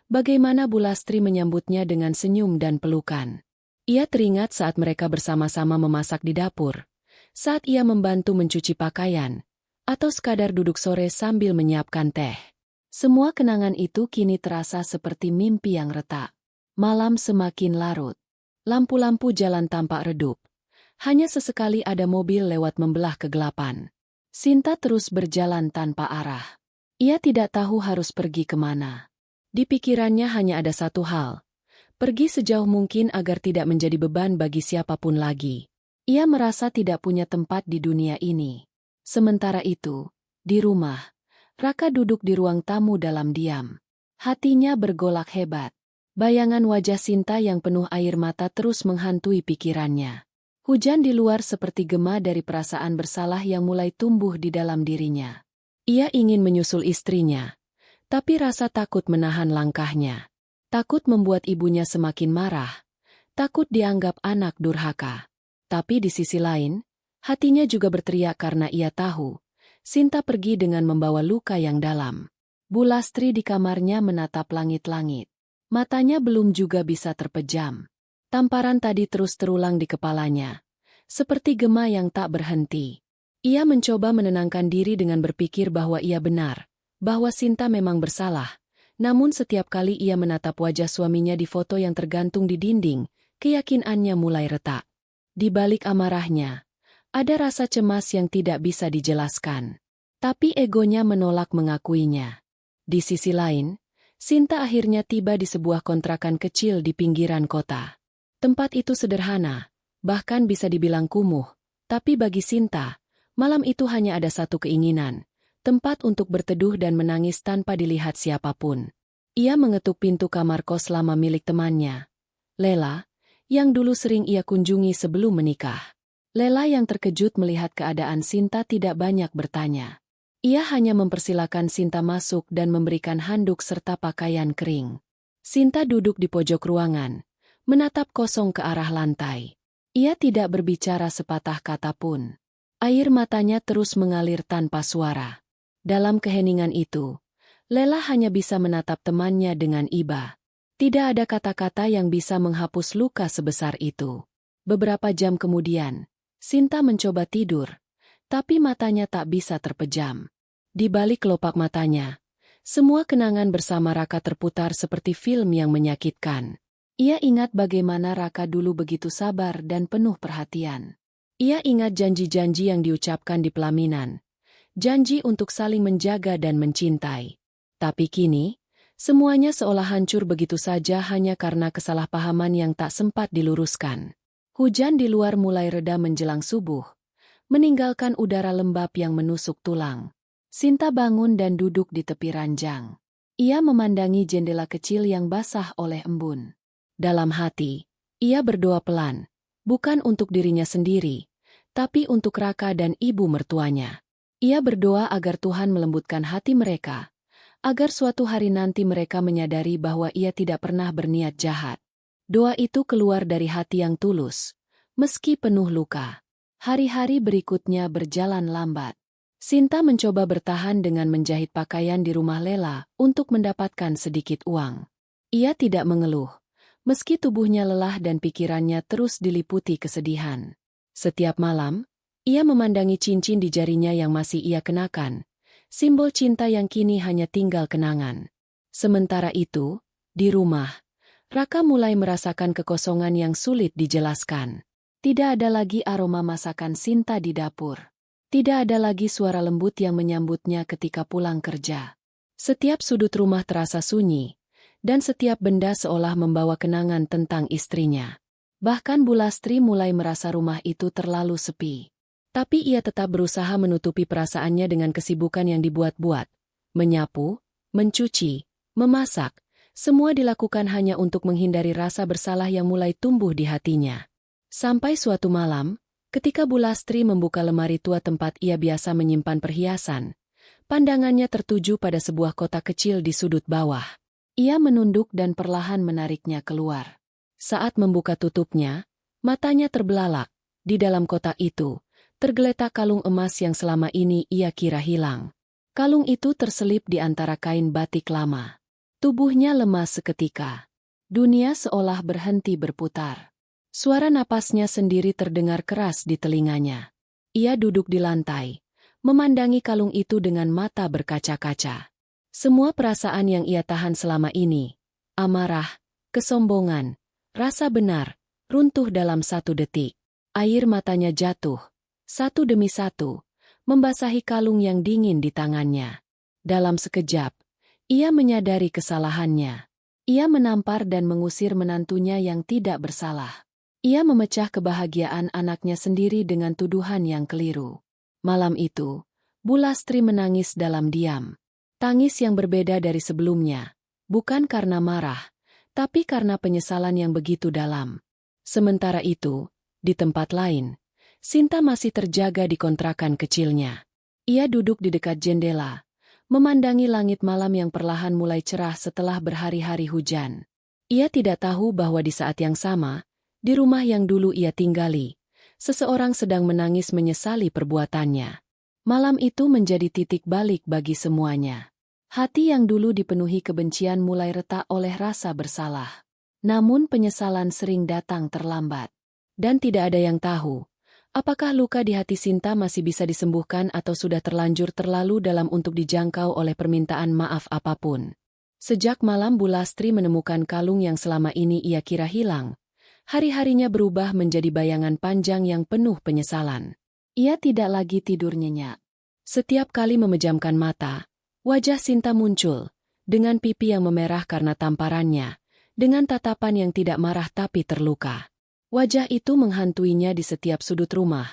Speaker 1: Bagaimana Bu Lastri menyambutnya dengan senyum dan pelukan. Ia teringat saat mereka bersama-sama memasak di dapur, saat ia membantu mencuci pakaian, atau sekadar duduk sore sambil menyiapkan teh. Semua kenangan itu kini terasa seperti mimpi yang retak. Malam semakin larut. Lampu-lampu jalan tampak redup. Hanya sesekali ada mobil lewat membelah kegelapan. Sinta terus berjalan tanpa arah. Ia tidak tahu harus pergi kemana. Di pikirannya hanya ada satu hal. Pergi sejauh mungkin agar tidak menjadi beban bagi siapapun lagi. Ia merasa tidak punya tempat di dunia ini. Sementara itu, di rumah, Raka duduk di ruang tamu dalam diam. Hatinya bergolak hebat. Bayangan wajah Sinta yang penuh air mata terus menghantui pikirannya. Hujan di luar seperti gema dari perasaan bersalah yang mulai tumbuh di dalam dirinya. Ia ingin menyusul istrinya, tapi rasa takut menahan langkahnya. Takut membuat ibunya semakin marah, takut dianggap anak durhaka. Tapi di sisi lain, hatinya juga berteriak karena ia tahu, Sinta pergi dengan membawa luka yang dalam. Bu Lastri di kamarnya menatap langit-langit. Matanya belum juga bisa terpejam. Tamparan tadi terus terulang di kepalanya, seperti gema yang tak berhenti. Ia mencoba menenangkan diri dengan berpikir bahwa ia benar, bahwa Sinta memang bersalah. Namun setiap kali ia menatap wajah suaminya di foto yang tergantung di dinding, keyakinannya mulai retak. Di balik amarahnya, ada rasa cemas yang tidak bisa dijelaskan. Tapi egonya menolak mengakuinya. Di sisi lain, Sinta akhirnya tiba di sebuah kontrakan kecil di pinggiran kota. Tempat itu sederhana, bahkan bisa dibilang kumuh, tapi bagi Sinta, malam itu hanya ada satu keinginan, tempat untuk berteduh dan menangis tanpa dilihat siapapun. Ia mengetuk pintu kamar kos lama milik temannya, Lela, yang dulu sering ia kunjungi sebelum menikah. Lela yang terkejut melihat keadaan Sinta tidak banyak bertanya. Ia hanya mempersilakan Sinta masuk dan memberikan handuk serta pakaian kering. Sinta duduk di pojok ruangan, menatap kosong ke arah lantai. Ia tidak berbicara sepatah kata pun. Air matanya terus mengalir tanpa suara. Dalam keheningan itu, Lela hanya bisa menatap temannya dengan iba. Tidak ada kata-kata yang bisa menghapus luka sebesar itu. Beberapa jam kemudian, Sinta mencoba tidur, tapi matanya tak bisa terpejam. Di balik kelopak matanya, semua kenangan bersama Raka terputar seperti film yang menyakitkan. Ia ingat bagaimana Raka dulu begitu sabar dan penuh perhatian. Ia ingat janji-janji yang diucapkan di pelaminan. Janji untuk saling menjaga dan mencintai. Tapi kini, semuanya seolah hancur begitu saja hanya karena kesalahpahaman yang tak sempat diluruskan. Hujan di luar mulai reda menjelang subuh, meninggalkan udara lembab yang menusuk tulang. Sinta bangun dan duduk di tepi ranjang. Ia memandangi jendela kecil yang basah oleh embun. Dalam hati, ia berdoa pelan, bukan untuk dirinya sendiri, tapi untuk Raka dan ibu mertuanya. Ia berdoa agar Tuhan melembutkan hati mereka, agar suatu hari nanti mereka menyadari bahwa ia tidak pernah berniat jahat. Doa itu keluar dari hati yang tulus, meski penuh luka. Hari-hari berikutnya berjalan lambat. Sinta mencoba bertahan dengan menjahit pakaian di rumah Lela untuk mendapatkan sedikit uang. Ia tidak mengeluh, meski tubuhnya lelah dan pikirannya terus diliputi kesedihan. Setiap malam, ia memandangi cincin di jarinya yang masih ia kenakan, simbol cinta yang kini hanya tinggal kenangan. Sementara itu, di rumah, Raka mulai merasakan kekosongan yang sulit dijelaskan. Tidak ada lagi aroma masakan Sinta di dapur. Tidak ada lagi suara lembut yang menyambutnya ketika pulang kerja. Setiap sudut rumah terasa sunyi, dan setiap benda seolah membawa kenangan tentang istrinya. Bahkan Bu Lastri mulai merasa rumah itu terlalu sepi. Tapi ia tetap berusaha menutupi perasaannya dengan kesibukan yang dibuat-buat. Menyapu, mencuci, memasak, semua dilakukan hanya untuk menghindari rasa bersalah yang mulai tumbuh di hatinya. Sampai suatu malam, ketika Bu Lastri membuka lemari tua tempat ia biasa menyimpan perhiasan, pandangannya tertuju pada sebuah kotak kecil di sudut bawah. Ia menunduk dan perlahan menariknya keluar. Saat membuka tutupnya, matanya terbelalak. Di dalam kotak itu, tergeletak kalung emas yang selama ini ia kira hilang. Kalung itu terselip di antara kain batik lama. Tubuhnya lemas seketika. Dunia seolah berhenti berputar. Suara napasnya sendiri terdengar keras di telinganya. Ia duduk di lantai, memandangi kalung itu dengan mata berkaca-kaca. Semua perasaan yang ia tahan selama ini, amarah, kesombongan, rasa benar, runtuh dalam satu detik. Air matanya jatuh, satu demi satu, membasahi kalung yang dingin di tangannya. Dalam sekejap, ia menyadari kesalahannya. Ia menampar dan mengusir menantunya yang tidak bersalah. Ia memecah kebahagiaan anaknya sendiri dengan tuduhan yang keliru. Malam itu, Bu Lastri menangis dalam diam. Tangis yang berbeda dari sebelumnya, bukan karena marah, tapi karena penyesalan yang begitu dalam. Sementara itu, di tempat lain, Sinta masih terjaga di kontrakan kecilnya. Ia duduk di dekat jendela, memandangi langit malam yang perlahan mulai cerah setelah berhari-hari hujan. Ia tidak tahu bahwa di saat yang sama, di rumah yang dulu ia tinggali, seseorang sedang menangis menyesali perbuatannya. Malam itu menjadi titik balik bagi semuanya. Hati yang dulu dipenuhi kebencian mulai retak oleh rasa bersalah. Namun penyesalan sering datang terlambat. Dan tidak ada yang tahu, apakah luka di hati Sinta masih bisa disembuhkan atau sudah terlanjur terlalu dalam untuk dijangkau oleh permintaan maaf apapun. Sejak malam Bu Lastri menemukan kalung yang selama ini ia kira hilang, hari-harinya berubah menjadi bayangan panjang yang penuh penyesalan. Ia tidak lagi tidur nyenyak. Setiap kali memejamkan mata, wajah Sinta muncul, dengan pipi yang memerah karena tamparannya, dengan tatapan yang tidak marah tapi terluka. Wajah itu menghantuinya di setiap sudut rumah,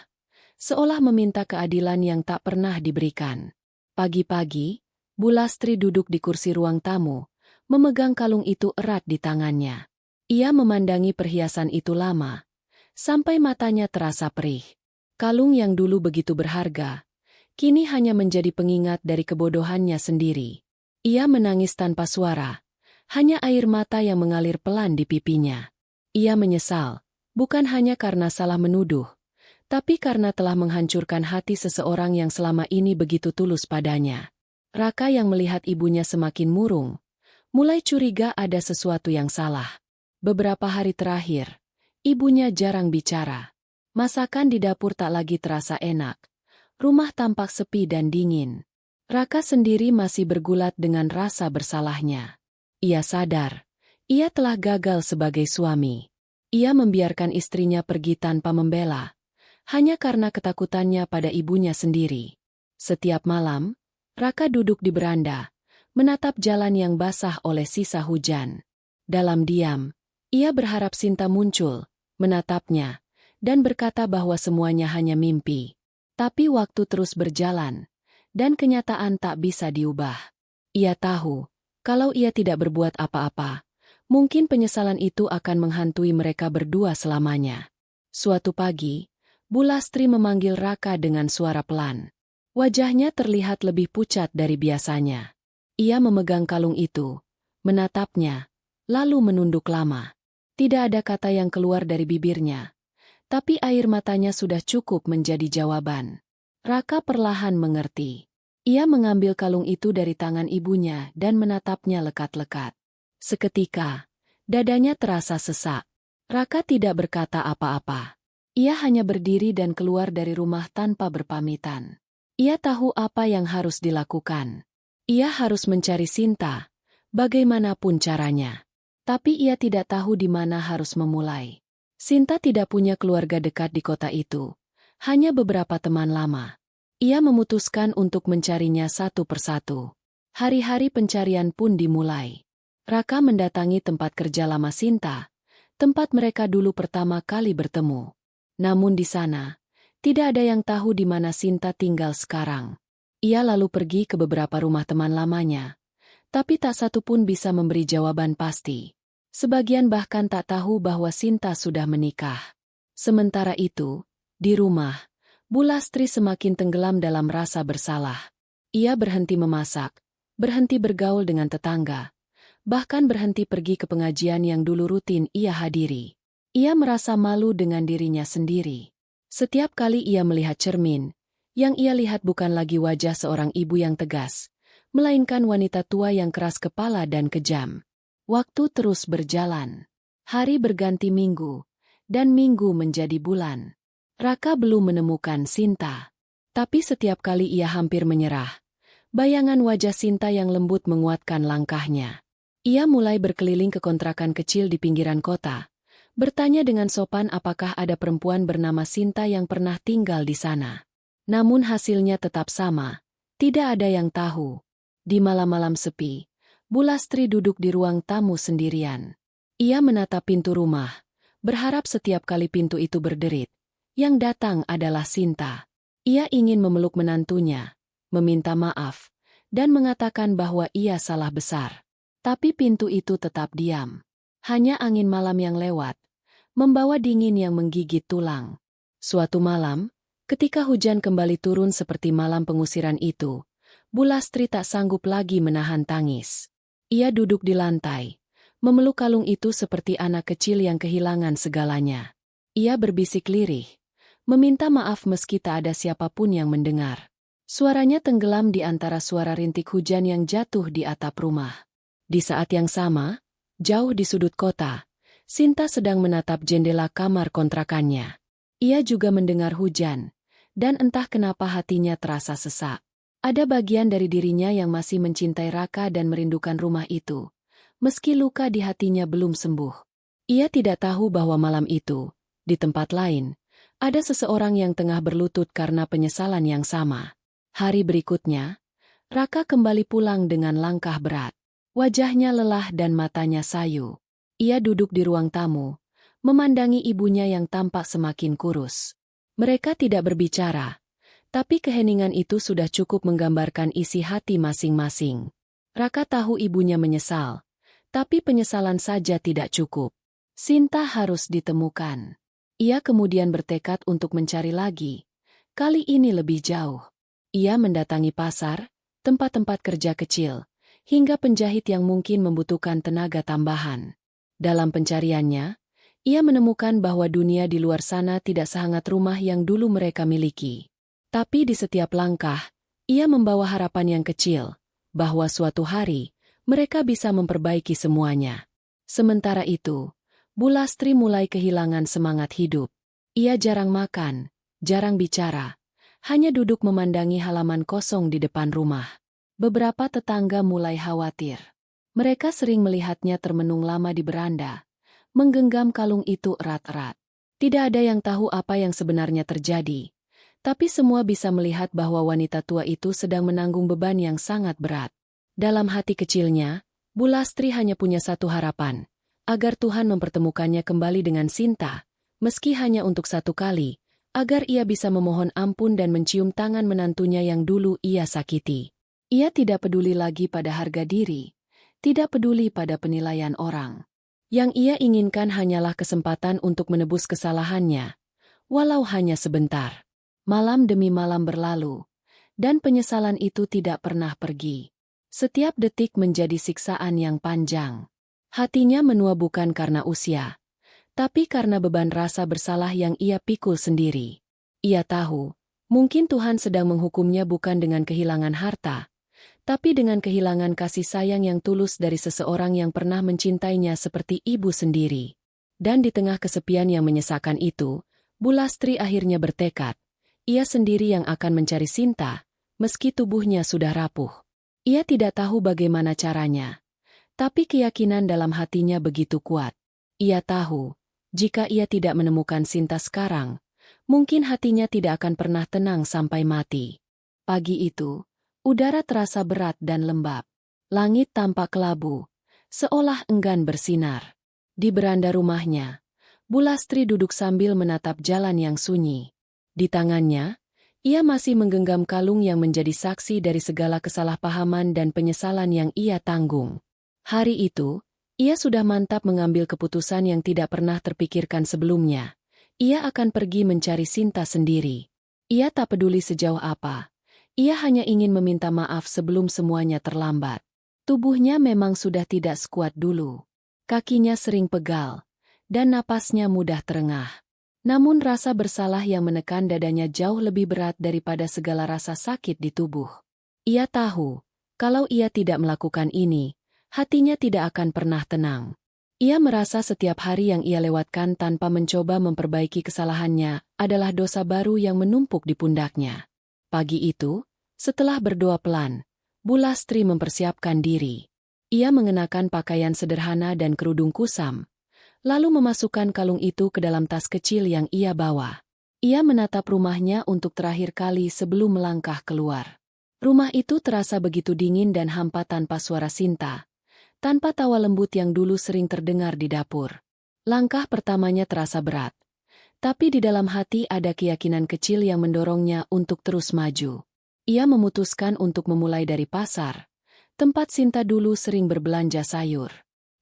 Speaker 1: seolah meminta keadilan yang tak pernah diberikan. Pagi-pagi, Bu Lastri duduk di kursi ruang tamu, memegang kalung itu erat di tangannya. Ia memandangi perhiasan itu lama, sampai matanya terasa perih. Kalung yang dulu begitu berharga, kini hanya menjadi pengingat dari kebodohannya sendiri. Ia menangis tanpa suara, hanya air mata yang mengalir pelan di pipinya. Ia menyesal, bukan hanya karena salah menuduh, tapi karena telah menghancurkan hati seseorang yang selama ini begitu tulus padanya. Raka yang melihat ibunya semakin murung, mulai curiga ada sesuatu yang salah. Beberapa hari terakhir, ibunya jarang bicara. Masakan di dapur tak lagi terasa enak. Rumah tampak sepi dan dingin. Raka sendiri masih bergulat dengan rasa bersalahnya. Ia sadar, ia telah gagal sebagai suami. Ia membiarkan istrinya pergi tanpa membela, hanya karena ketakutannya pada ibunya sendiri. Setiap malam, Raka duduk di beranda, menatap jalan yang basah oleh sisa hujan. Dalam diam, ia berharap Sinta muncul, menatapnya, dan berkata bahwa semuanya hanya mimpi. Tapi waktu terus berjalan, dan kenyataan tak bisa diubah. Ia tahu, kalau ia tidak berbuat apa-apa, mungkin penyesalan itu akan menghantui mereka berdua selamanya. Suatu pagi, Bu Lastri memanggil Raka dengan suara pelan. Wajahnya terlihat lebih pucat dari biasanya. Ia memegang kalung itu, menatapnya, lalu menunduk lama. Tidak ada kata yang keluar dari bibirnya, tapi air matanya sudah cukup menjadi jawaban. Raka perlahan mengerti. Ia mengambil kalung itu dari tangan ibunya dan menatapnya lekat-lekat. Seketika, dadanya terasa sesak. Raka tidak berkata apa-apa. Ia hanya berdiri dan keluar dari rumah tanpa berpamitan. Ia tahu apa yang harus dilakukan. Ia harus mencari Sinta, bagaimanapun caranya. Tapi ia tidak tahu di mana harus memulai. Sinta tidak punya keluarga dekat di kota itu, hanya beberapa teman lama. Ia memutuskan untuk mencarinya satu persatu. Hari-hari pencarian pun dimulai. Raka mendatangi tempat kerja lama Sinta, tempat mereka dulu pertama kali bertemu. Namun di sana, tidak ada yang tahu di mana Sinta tinggal sekarang. Ia lalu pergi ke beberapa rumah teman lamanya, tapi tak satu pun bisa memberi jawaban pasti. Sebagian bahkan tak tahu bahwa Sinta sudah menikah. Sementara itu, di rumah, Bu Lastri semakin tenggelam dalam rasa bersalah. Ia berhenti memasak, berhenti bergaul dengan tetangga, bahkan berhenti pergi ke pengajian yang dulu rutin ia hadiri. Ia merasa malu dengan dirinya sendiri. Setiap kali ia melihat cermin, yang ia lihat bukan lagi wajah seorang ibu yang tegas, melainkan wanita tua yang keras kepala dan kejam. Waktu terus berjalan. Hari berganti minggu, dan minggu menjadi bulan. Raka belum menemukan Sinta. Tapi setiap kali ia hampir menyerah, bayangan wajah Sinta yang lembut menguatkan langkahnya. Ia mulai berkeliling ke kontrakan kecil di pinggiran kota, bertanya dengan sopan apakah ada perempuan bernama Sinta yang pernah tinggal di sana. Namun hasilnya tetap sama, tidak ada yang tahu. Di malam-malam sepi, Bu Lastri duduk di ruang tamu sendirian. Ia menatap pintu rumah, berharap setiap kali pintu itu berderit, yang datang adalah Sinta. Ia ingin memeluk menantunya, meminta maaf, dan mengatakan bahwa ia salah besar. Tapi pintu itu tetap diam. Hanya angin malam yang lewat, membawa dingin yang menggigit tulang. Suatu malam, ketika hujan kembali turun seperti malam pengusiran itu, Bu Lastri tak sanggup lagi menahan tangis. Ia duduk di lantai, memeluk kalung itu seperti anak kecil yang kehilangan segalanya. Ia berbisik lirih, meminta maaf meski tak ada siapapun yang mendengar. Suaranya tenggelam di antara suara rintik hujan yang jatuh di atap rumah. Di saat yang sama, jauh di sudut kota, Sinta sedang menatap jendela kamar kontrakannya. Ia juga mendengar hujan, dan entah kenapa hatinya terasa sesak. Ada bagian dari dirinya yang masih mencintai Raka dan merindukan rumah itu, meski luka di hatinya belum sembuh. Ia tidak tahu bahwa malam itu, di tempat lain, ada seseorang yang tengah berlutut karena penyesalan yang sama. Hari berikutnya, Raka kembali pulang dengan langkah berat. Wajahnya lelah dan matanya sayu. Ia duduk di ruang tamu, memandangi ibunya yang tampak semakin kurus. Mereka tidak berbicara, tapi keheningan itu sudah cukup menggambarkan isi hati masing-masing. Raka tahu ibunya menyesal, tapi penyesalan saja tidak cukup. Sinta harus ditemukan. Ia kemudian bertekad untuk mencari lagi, kali ini lebih jauh. Ia mendatangi pasar, tempat-tempat kerja kecil, hingga penjahit yang mungkin membutuhkan tenaga tambahan. Dalam pencariannya, ia menemukan bahwa dunia di luar sana tidak sehangat rumah yang dulu mereka miliki. Tapi di setiap langkah, ia membawa harapan yang kecil, bahwa suatu hari, mereka bisa memperbaiki semuanya. Sementara itu, Bu Lastri mulai kehilangan semangat hidup. Ia jarang makan, jarang bicara, hanya duduk memandangi halaman kosong di depan rumah. Beberapa tetangga mulai khawatir. Mereka sering melihatnya termenung lama di beranda, menggenggam kalung itu erat-erat. Tidak ada yang tahu apa yang sebenarnya terjadi, tapi semua bisa melihat bahwa wanita tua itu sedang menanggung beban yang sangat berat. Dalam hati kecilnya, Bulastri hanya punya satu harapan, agar Tuhan mempertemukannya kembali dengan Sinta, meski hanya untuk satu kali, agar ia bisa memohon ampun dan mencium tangan menantunya yang dulu ia sakiti. Ia tidak peduli lagi pada harga diri, tidak peduli pada penilaian orang. Yang ia inginkan hanyalah kesempatan untuk menebus kesalahannya, walau hanya sebentar. Malam demi malam berlalu, dan penyesalan itu tidak pernah pergi. Setiap detik menjadi siksaan yang panjang. Hatinya menua bukan karena usia, tapi karena beban rasa bersalah yang ia pikul sendiri. Ia tahu, mungkin Tuhan sedang menghukumnya bukan dengan kehilangan harta, tapi dengan kehilangan kasih sayang yang tulus dari seseorang yang pernah mencintainya seperti ibu sendiri. Dan di tengah kesepian yang menyesakan itu, Bulastri akhirnya bertekad, ia sendiri yang akan mencari Sinta, meski tubuhnya sudah rapuh. Ia tidak tahu bagaimana caranya, tapi keyakinan dalam hatinya begitu kuat. Ia tahu, jika ia tidak menemukan Sinta sekarang, mungkin hatinya tidak akan pernah tenang sampai mati. Pagi itu, udara terasa berat dan lembab. Langit tampak kelabu, seolah enggan bersinar. Di beranda rumahnya, Bulastri duduk sambil menatap jalan yang sunyi. Di tangannya, ia masih menggenggam kalung yang menjadi saksi dari segala kesalahpahaman dan penyesalan yang ia tanggung. Hari itu, ia sudah mantap mengambil keputusan yang tidak pernah terpikirkan sebelumnya. Ia akan pergi mencari Sinta sendiri. Ia tak peduli sejauh apa. Ia hanya ingin meminta maaf sebelum semuanya terlambat. Tubuhnya memang sudah tidak sekuat dulu. Kakinya sering pegal, dan napasnya mudah terengah. Namun rasa bersalah yang menekan dadanya jauh lebih berat daripada segala rasa sakit di tubuh. Ia tahu, kalau ia tidak melakukan ini, hatinya tidak akan pernah tenang. Ia merasa setiap hari yang ia lewatkan tanpa mencoba memperbaiki kesalahannya adalah dosa baru yang menumpuk di pundaknya. Pagi itu, setelah berdoa pelan, Bulastri mempersiapkan diri. Ia mengenakan pakaian sederhana dan kerudung kusam, lalu memasukkan kalung itu ke dalam tas kecil yang ia bawa. Ia menatap rumahnya untuk terakhir kali sebelum melangkah keluar. Rumah itu terasa begitu dingin dan hampa tanpa suara Sinta, tanpa tawa lembut yang dulu sering terdengar di dapur. Langkah pertamanya terasa berat, tapi di dalam hati ada keyakinan kecil yang mendorongnya untuk terus maju. Ia memutuskan untuk memulai dari pasar, tempat Sinta dulu sering berbelanja sayur.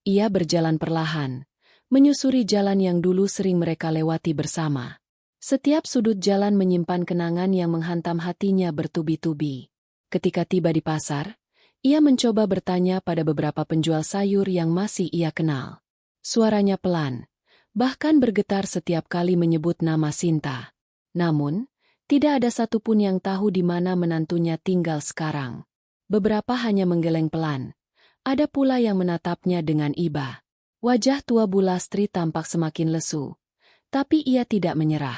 Speaker 1: Ia berjalan perlahan, menyusuri jalan yang dulu sering mereka lewati bersama. Setiap sudut jalan menyimpan kenangan yang menghantam hatinya bertubi-tubi. Ketika tiba di pasar, ia mencoba bertanya pada beberapa penjual sayur yang masih ia kenal. Suaranya pelan, bahkan bergetar setiap kali menyebut nama Sinta. Namun, tidak ada satupun yang tahu di mana menantunya tinggal sekarang. Beberapa hanya menggeleng pelan. Ada pula yang menatapnya dengan iba. Wajah tua Bulastri tampak semakin lesu, tapi ia tidak menyerah.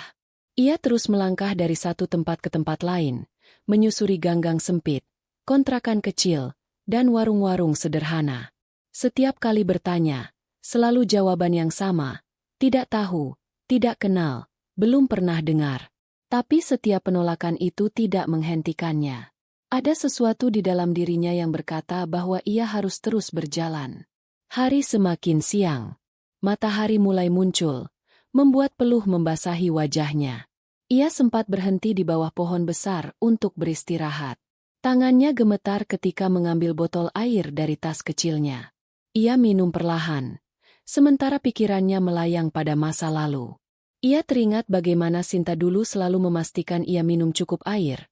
Speaker 1: Ia terus melangkah dari satu tempat ke tempat lain, menyusuri gang-gang sempit, kontrakan kecil, dan warung-warung sederhana. Setiap kali bertanya, selalu jawaban yang sama, tidak tahu, tidak kenal, belum pernah dengar. Tapi setiap penolakan itu tidak menghentikannya. Ada sesuatu di dalam dirinya yang berkata bahwa ia harus terus berjalan. Hari semakin siang. Matahari mulai muncul, membuat peluh membasahi wajahnya. Ia sempat berhenti di bawah pohon besar untuk beristirahat. Tangannya gemetar ketika mengambil botol air dari tas kecilnya. Ia minum perlahan, sementara pikirannya melayang pada masa lalu. Ia teringat bagaimana Sinta dulu selalu memastikan ia minum cukup air,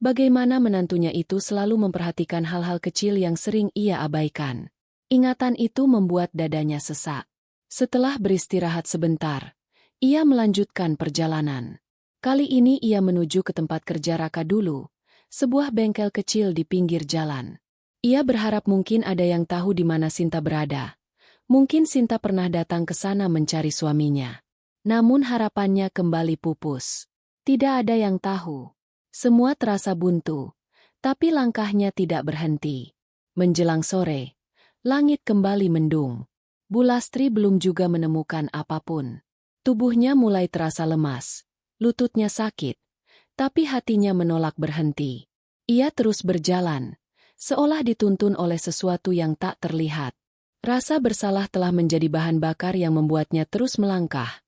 Speaker 1: bagaimana menantunya itu selalu memperhatikan hal-hal kecil yang sering ia abaikan. Ingatan itu membuat dadanya sesak. Setelah beristirahat sebentar, ia melanjutkan perjalanan. Kali ini ia menuju ke tempat kerja Raka dulu, sebuah bengkel kecil di pinggir jalan. Ia berharap mungkin ada yang tahu di mana Sinta berada. Mungkin Sinta pernah datang ke sana mencari suaminya. Namun harapannya kembali pupus. Tidak ada yang tahu. Semua terasa buntu, tapi langkahnya tidak berhenti. Menjelang sore, langit kembali mendung. Bulastri belum juga menemukan apapun. Tubuhnya mulai terasa lemas, lututnya sakit, tapi hatinya menolak berhenti. Ia terus berjalan, seolah dituntun oleh sesuatu yang tak terlihat. Rasa bersalah telah menjadi bahan bakar yang membuatnya terus melangkah,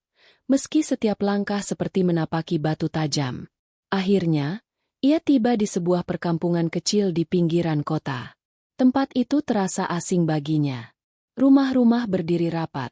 Speaker 1: meski setiap langkah seperti menapaki batu tajam. Akhirnya, ia tiba di sebuah perkampungan kecil di pinggiran kota. Tempat itu terasa asing baginya. Rumah-rumah berdiri rapat,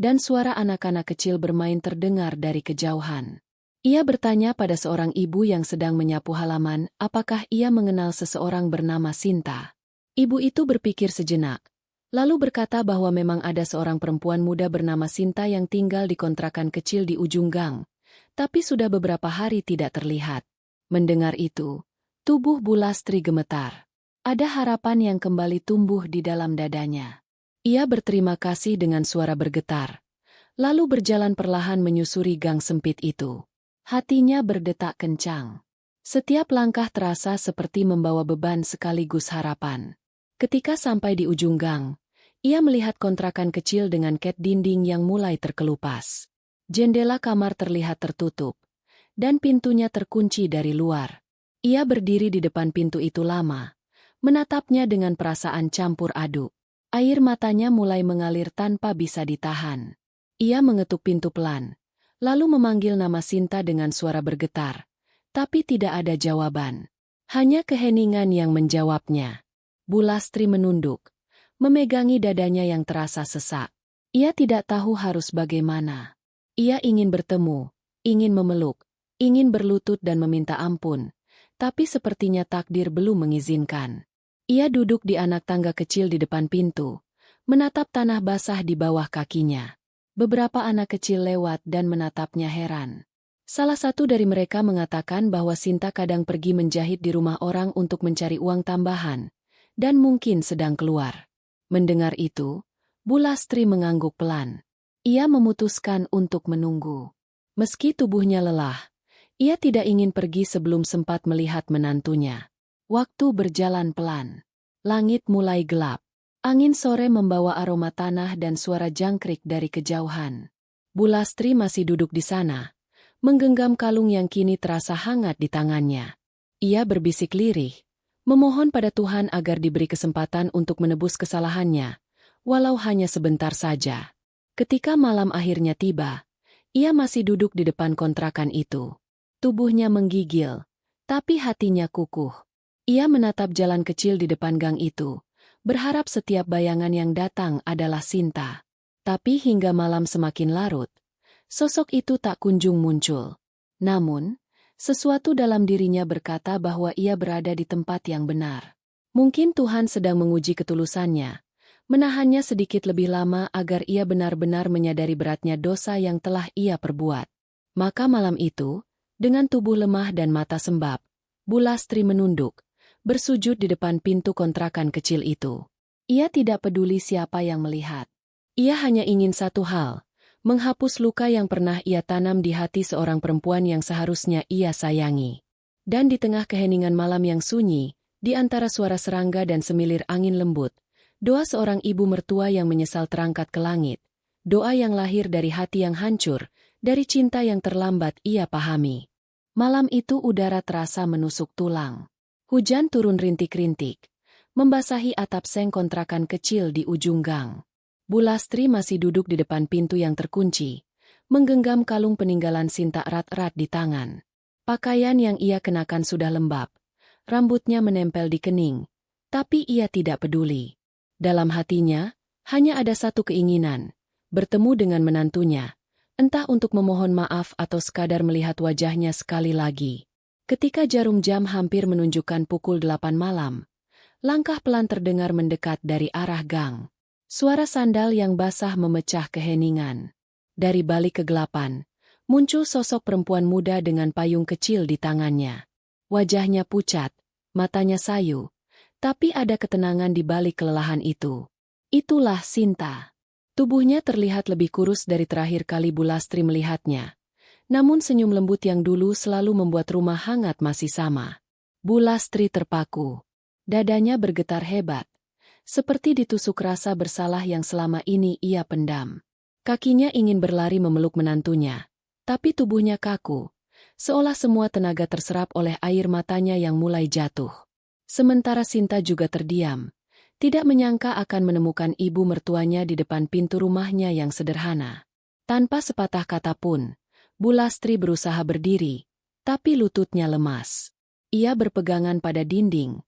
Speaker 1: dan suara anak-anak kecil bermain terdengar dari kejauhan. Ia bertanya pada seorang ibu yang sedang menyapu halaman, apakah ia mengenal seseorang bernama Sinta. Ibu itu berpikir sejenak, lalu berkata bahwa memang ada seorang perempuan muda bernama Sinta yang tinggal di kontrakan kecil di ujung gang, tapi sudah beberapa hari tidak terlihat. Mendengar itu, tubuh Bu Lastri gemetar. Ada harapan yang kembali tumbuh di dalam dadanya. Ia berterima kasih dengan suara bergetar, lalu berjalan perlahan menyusuri gang sempit itu. Hatinya berdetak kencang. Setiap langkah terasa seperti membawa beban sekaligus harapan. Ketika sampai di ujung gang, ia melihat kontrakan kecil dengan cat dinding yang mulai terkelupas. Jendela kamar terlihat tertutup, dan pintunya terkunci dari luar. Ia berdiri di depan pintu itu lama, menatapnya dengan perasaan campur aduk. Air matanya mulai mengalir tanpa bisa ditahan. Ia mengetuk pintu pelan, lalu memanggil nama Sinta dengan suara bergetar, tapi tidak ada jawaban. Hanya keheningan yang menjawabnya. Bu Lastri menunduk, memegangi dadanya yang terasa sesak. Ia tidak tahu harus bagaimana. Ia ingin bertemu, ingin memeluk, ingin berlutut dan meminta ampun, tapi sepertinya takdir belum mengizinkan. Ia duduk di anak tangga kecil di depan pintu, menatap tanah basah di bawah kakinya. Beberapa anak kecil lewat dan menatapnya heran. Salah satu dari mereka mengatakan bahwa Sinta kadang pergi menjahit di rumah orang untuk mencari uang tambahan, dan mungkin sedang keluar. Mendengar itu, Bu Lastri mengangguk pelan. Ia memutuskan untuk menunggu. Meski tubuhnya lelah, ia tidak ingin pergi sebelum sempat melihat menantunya. Waktu berjalan pelan. Langit mulai gelap. Angin sore membawa aroma tanah dan suara jangkrik dari kejauhan. Bu Lastri masih duduk di sana, menggenggam kalung yang kini terasa hangat di tangannya. Ia berbisik lirih, memohon pada Tuhan agar diberi kesempatan untuk menebus kesalahannya, walau hanya sebentar saja. Ketika malam akhirnya tiba, ia masih duduk di depan kontrakan itu. Tubuhnya menggigil, tapi hatinya kukuh. Ia menatap jalan kecil di depan gang itu, berharap setiap bayangan yang datang adalah Sinta. Tapi hingga malam semakin larut, sosok itu tak kunjung muncul. Namun, sesuatu dalam dirinya berkata bahwa ia berada di tempat yang benar. Mungkin Tuhan sedang menguji ketulusannya, menahannya sedikit lebih lama agar ia benar-benar menyadari beratnya dosa yang telah ia perbuat. Maka malam itu, dengan tubuh lemah dan mata sembab, Bu Lastri menunduk, bersujud di depan pintu kontrakan kecil itu. Ia tidak peduli siapa yang melihat. Ia hanya ingin satu hal, menghapus luka yang pernah ia tanam di hati seorang perempuan yang seharusnya ia sayangi. Dan di tengah keheningan malam yang sunyi, di antara suara serangga dan semilir angin lembut, doa seorang ibu mertua yang menyesal terangkat ke langit, doa yang lahir dari hati yang hancur, dari cinta yang terlambat ia pahami. Malam itu udara terasa menusuk tulang. Hujan turun rintik-rintik, membasahi atap seng kontrakan kecil di ujung gang. Bu Lastri masih duduk di depan pintu yang terkunci, menggenggam kalung peninggalan Sinta erat-erat di tangan. Pakaian yang ia kenakan sudah lembab, rambutnya menempel di kening, tapi ia tidak peduli. Dalam hatinya, hanya ada satu keinginan, bertemu dengan menantunya, entah untuk memohon maaf atau sekadar melihat wajahnya sekali lagi. Ketika jarum jam hampir menunjukkan pukul 8 malam, langkah pelan terdengar mendekat dari arah gang. Suara sandal yang basah memecah keheningan. Dari balik kegelapan, muncul sosok perempuan muda dengan payung kecil di tangannya. Wajahnya pucat, matanya sayu, tapi ada ketenangan di balik kelelahan itu. Itulah Sinta. Tubuhnya terlihat lebih kurus dari terakhir kali Bu Lastri melihatnya. Namun senyum lembut yang dulu selalu membuat rumah hangat masih sama. Bu Lastri terpaku. Dadanya bergetar hebat, seperti ditusuk rasa bersalah yang selama ini ia pendam. Kakinya ingin berlari memeluk menantunya, tapi tubuhnya kaku, seolah semua tenaga terserap oleh air matanya yang mulai jatuh. Sementara Sinta juga terdiam, tidak menyangka akan menemukan ibu mertuanya di depan pintu rumahnya yang sederhana. Tanpa sepatah kata pun, Bu Lastri berusaha berdiri, tapi lututnya lemas. Ia berpegangan pada dinding,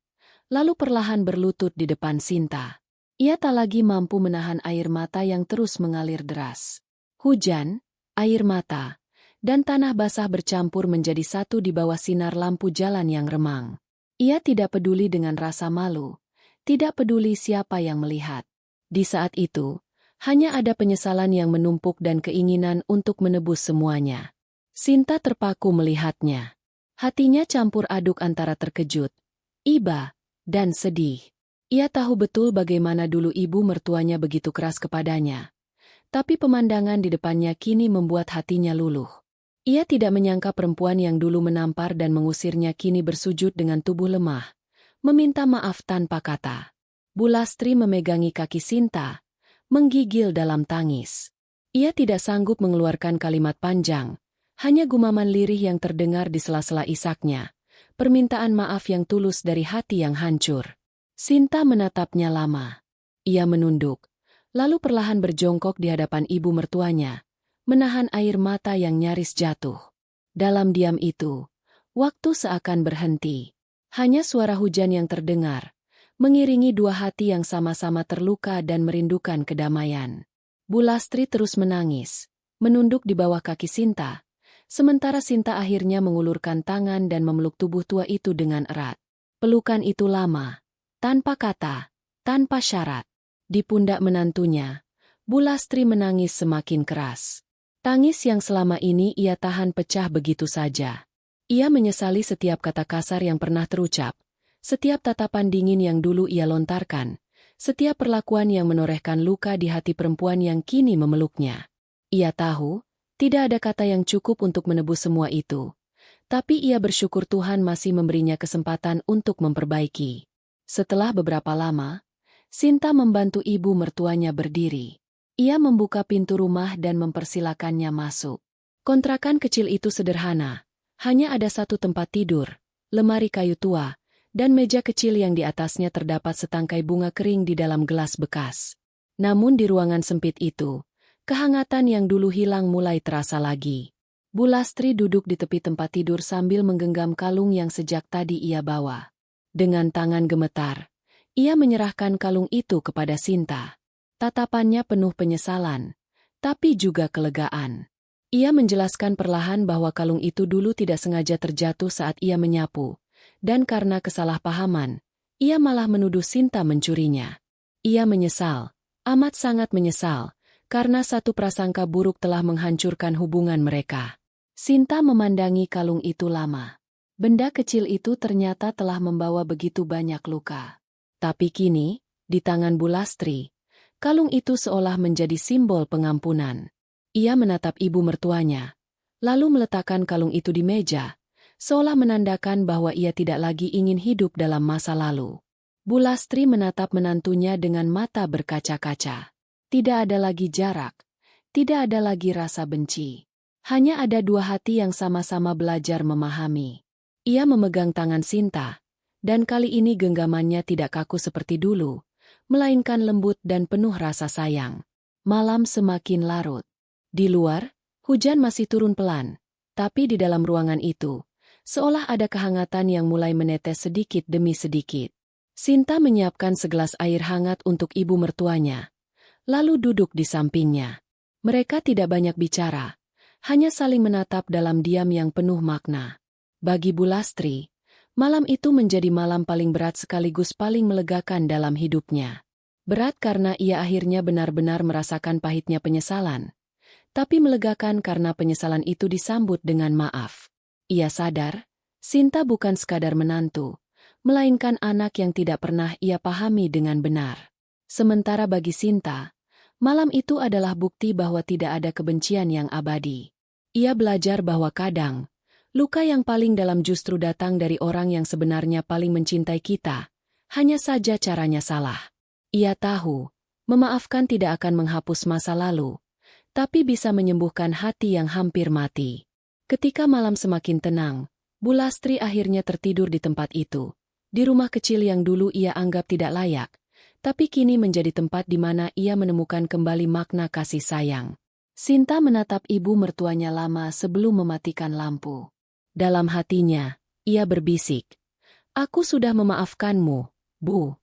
Speaker 1: lalu perlahan berlutut di depan Sinta. Ia tak lagi mampu menahan air mata yang terus mengalir deras. Hujan, air mata, dan tanah basah bercampur menjadi satu di bawah sinar lampu jalan yang remang. Ia tidak peduli dengan rasa malu, tidak peduli siapa yang melihat. Di saat itu, hanya ada penyesalan yang menumpuk dan keinginan untuk menebus semuanya. Sinta terpaku melihatnya. Hatinya campur aduk antara terkejut, iba, dan sedih. Ia tahu betul bagaimana dulu ibu mertuanya begitu keras kepadanya. Tapi pemandangan di depannya kini membuat hatinya luluh. Ia tidak menyangka perempuan yang dulu menampar dan mengusirnya kini bersujud dengan tubuh lemah, meminta maaf tanpa kata. Bu Lastri memegangi kaki Sinta, menggigil dalam tangis. Ia tidak sanggup mengeluarkan kalimat panjang, hanya gumaman lirih yang terdengar di sela-sela isaknya, permintaan maaf yang tulus dari hati yang hancur. Sinta menatapnya lama. Ia menunduk, lalu perlahan berjongkok di hadapan ibu mertuanya, menahan air mata yang nyaris jatuh. Dalam diam itu, waktu seakan berhenti. Hanya suara hujan yang terdengar, mengiringi dua hati yang sama-sama terluka dan merindukan kedamaian. Bu Lastri terus menangis, menunduk di bawah kaki Sinta, sementara Sinta akhirnya mengulurkan tangan dan memeluk tubuh tua itu dengan erat. Pelukan itu lama, tanpa kata, tanpa syarat. Di pundak menantunya, Bu Lastri menangis semakin keras. Tangis yang selama ini ia tahan pecah begitu saja. Ia menyesali setiap kata kasar yang pernah terucap, setiap tatapan dingin yang dulu ia lontarkan, setiap perlakuan yang menorehkan luka di hati perempuan yang kini memeluknya. Ia tahu, tidak ada kata yang cukup untuk menebus semua itu. Tapi ia bersyukur Tuhan masih memberinya kesempatan untuk memperbaiki. Setelah beberapa lama, Sinta membantu ibu mertuanya berdiri. Ia membuka pintu rumah dan mempersilakannya masuk. Kontrakan kecil itu sederhana. Hanya ada satu tempat tidur, lemari kayu tua, dan meja kecil yang di atasnya terdapat setangkai bunga kering di dalam gelas bekas. Namun di ruangan sempit itu, kehangatan yang dulu hilang mulai terasa lagi. Bu Lastri duduk di tepi tempat tidur sambil menggenggam kalung yang sejak tadi ia bawa. Dengan tangan gemetar, ia menyerahkan kalung itu kepada Sinta. Tatapannya penuh penyesalan, tapi juga kelegaan. Ia menjelaskan perlahan bahwa kalung itu dulu tidak sengaja terjatuh saat ia menyapu, dan karena kesalahpahaman, ia malah menuduh Sinta mencurinya. Ia menyesal, amat sangat menyesal, karena satu prasangka buruk telah menghancurkan hubungan mereka. Sinta memandangi kalung itu lama. Benda kecil itu ternyata telah membawa begitu banyak luka. Tapi kini, di tangan Bu Lastri, kalung itu seolah menjadi simbol pengampunan. Ia menatap ibu mertuanya, lalu meletakkan kalung itu di meja, seolah menandakan bahwa ia tidak lagi ingin hidup dalam masa lalu. Bu Lastri menatap menantunya dengan mata berkaca-kaca. Tidak ada lagi jarak, tidak ada lagi rasa benci. Hanya ada dua hati yang sama-sama belajar memahami. Ia memegang tangan Sinta, dan kali ini genggamannya tidak kaku seperti dulu, melainkan lembut dan penuh rasa sayang. Malam semakin larut. Di luar, hujan masih turun pelan, tapi di dalam ruangan itu, seolah ada kehangatan yang mulai menetes sedikit demi sedikit. Sinta menyiapkan segelas air hangat untuk ibu mertuanya, lalu duduk di sampingnya. Mereka tidak banyak bicara, hanya saling menatap dalam diam yang penuh makna. Bagi Bu Lastri, malam itu menjadi malam paling berat sekaligus paling melegakan dalam hidupnya. Berat karena ia akhirnya benar-benar merasakan pahitnya penyesalan, tapi melegakan karena penyesalan itu disambut dengan maaf. Ia sadar, Sinta bukan sekadar menantu, melainkan anak yang tidak pernah ia pahami dengan benar. Sementara bagi Sinta, malam itu adalah bukti bahwa tidak ada kebencian yang abadi. Ia belajar bahwa kadang, luka yang paling dalam justru datang dari orang yang sebenarnya paling mencintai kita, hanya saja caranya salah. Ia tahu, memaafkan tidak akan menghapus masa lalu, tapi bisa menyembuhkan hati yang hampir mati. Ketika malam semakin tenang, Bu Lastri akhirnya tertidur di tempat itu, Di rumah kecil yang dulu ia anggap tidak layak, tapi kini menjadi tempat di mana ia menemukan kembali makna kasih sayang. Sinta menatap ibu mertuanya lama sebelum mematikan lampu. Dalam hatinya, ia berbisik, "Aku sudah memaafkanmu, Bu."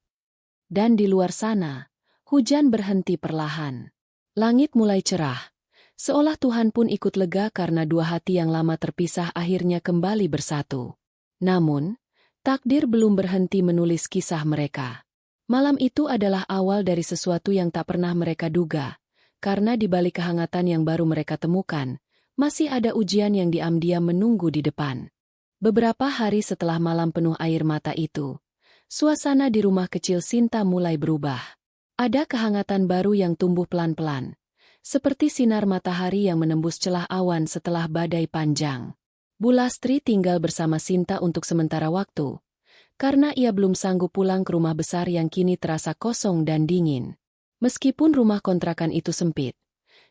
Speaker 1: Dan di luar sana, hujan berhenti perlahan. Langit mulai cerah, seolah Tuhan pun ikut lega karena dua hati yang lama terpisah akhirnya kembali bersatu. Namun, takdir belum berhenti menulis kisah mereka. Malam itu adalah awal dari sesuatu yang tak pernah mereka duga, karena di balik kehangatan yang baru mereka temukan, masih ada ujian yang diam-diam menunggu di depan. Beberapa hari setelah malam penuh air mata itu, suasana di rumah kecil Sinta mulai berubah. Ada kehangatan baru yang tumbuh pelan-pelan, seperti sinar matahari yang menembus celah awan setelah badai panjang. Bu Lastri tinggal bersama Sinta untuk sementara waktu, karena ia belum sanggup pulang ke rumah besar yang kini terasa kosong dan dingin. Meskipun rumah kontrakan itu sempit,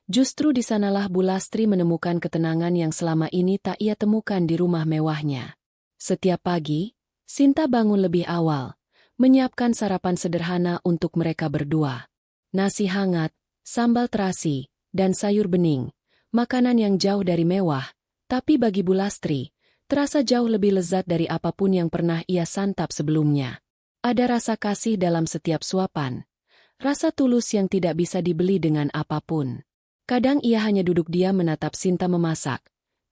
Speaker 1: justru di sanalah Bu Lastri menemukan ketenangan yang selama ini tak ia temukan di rumah mewahnya. Setiap pagi, Sinta bangun lebih awal, menyiapkan sarapan sederhana untuk mereka berdua. Nasi hangat, sambal terasi, dan sayur bening, makanan yang jauh dari mewah, tapi bagi Bu Lastri, terasa jauh lebih lezat dari apapun yang pernah ia santap sebelumnya. Ada rasa kasih dalam setiap suapan, rasa tulus yang tidak bisa dibeli dengan apapun. Kadang ia hanya duduk diam menatap Sinta memasak,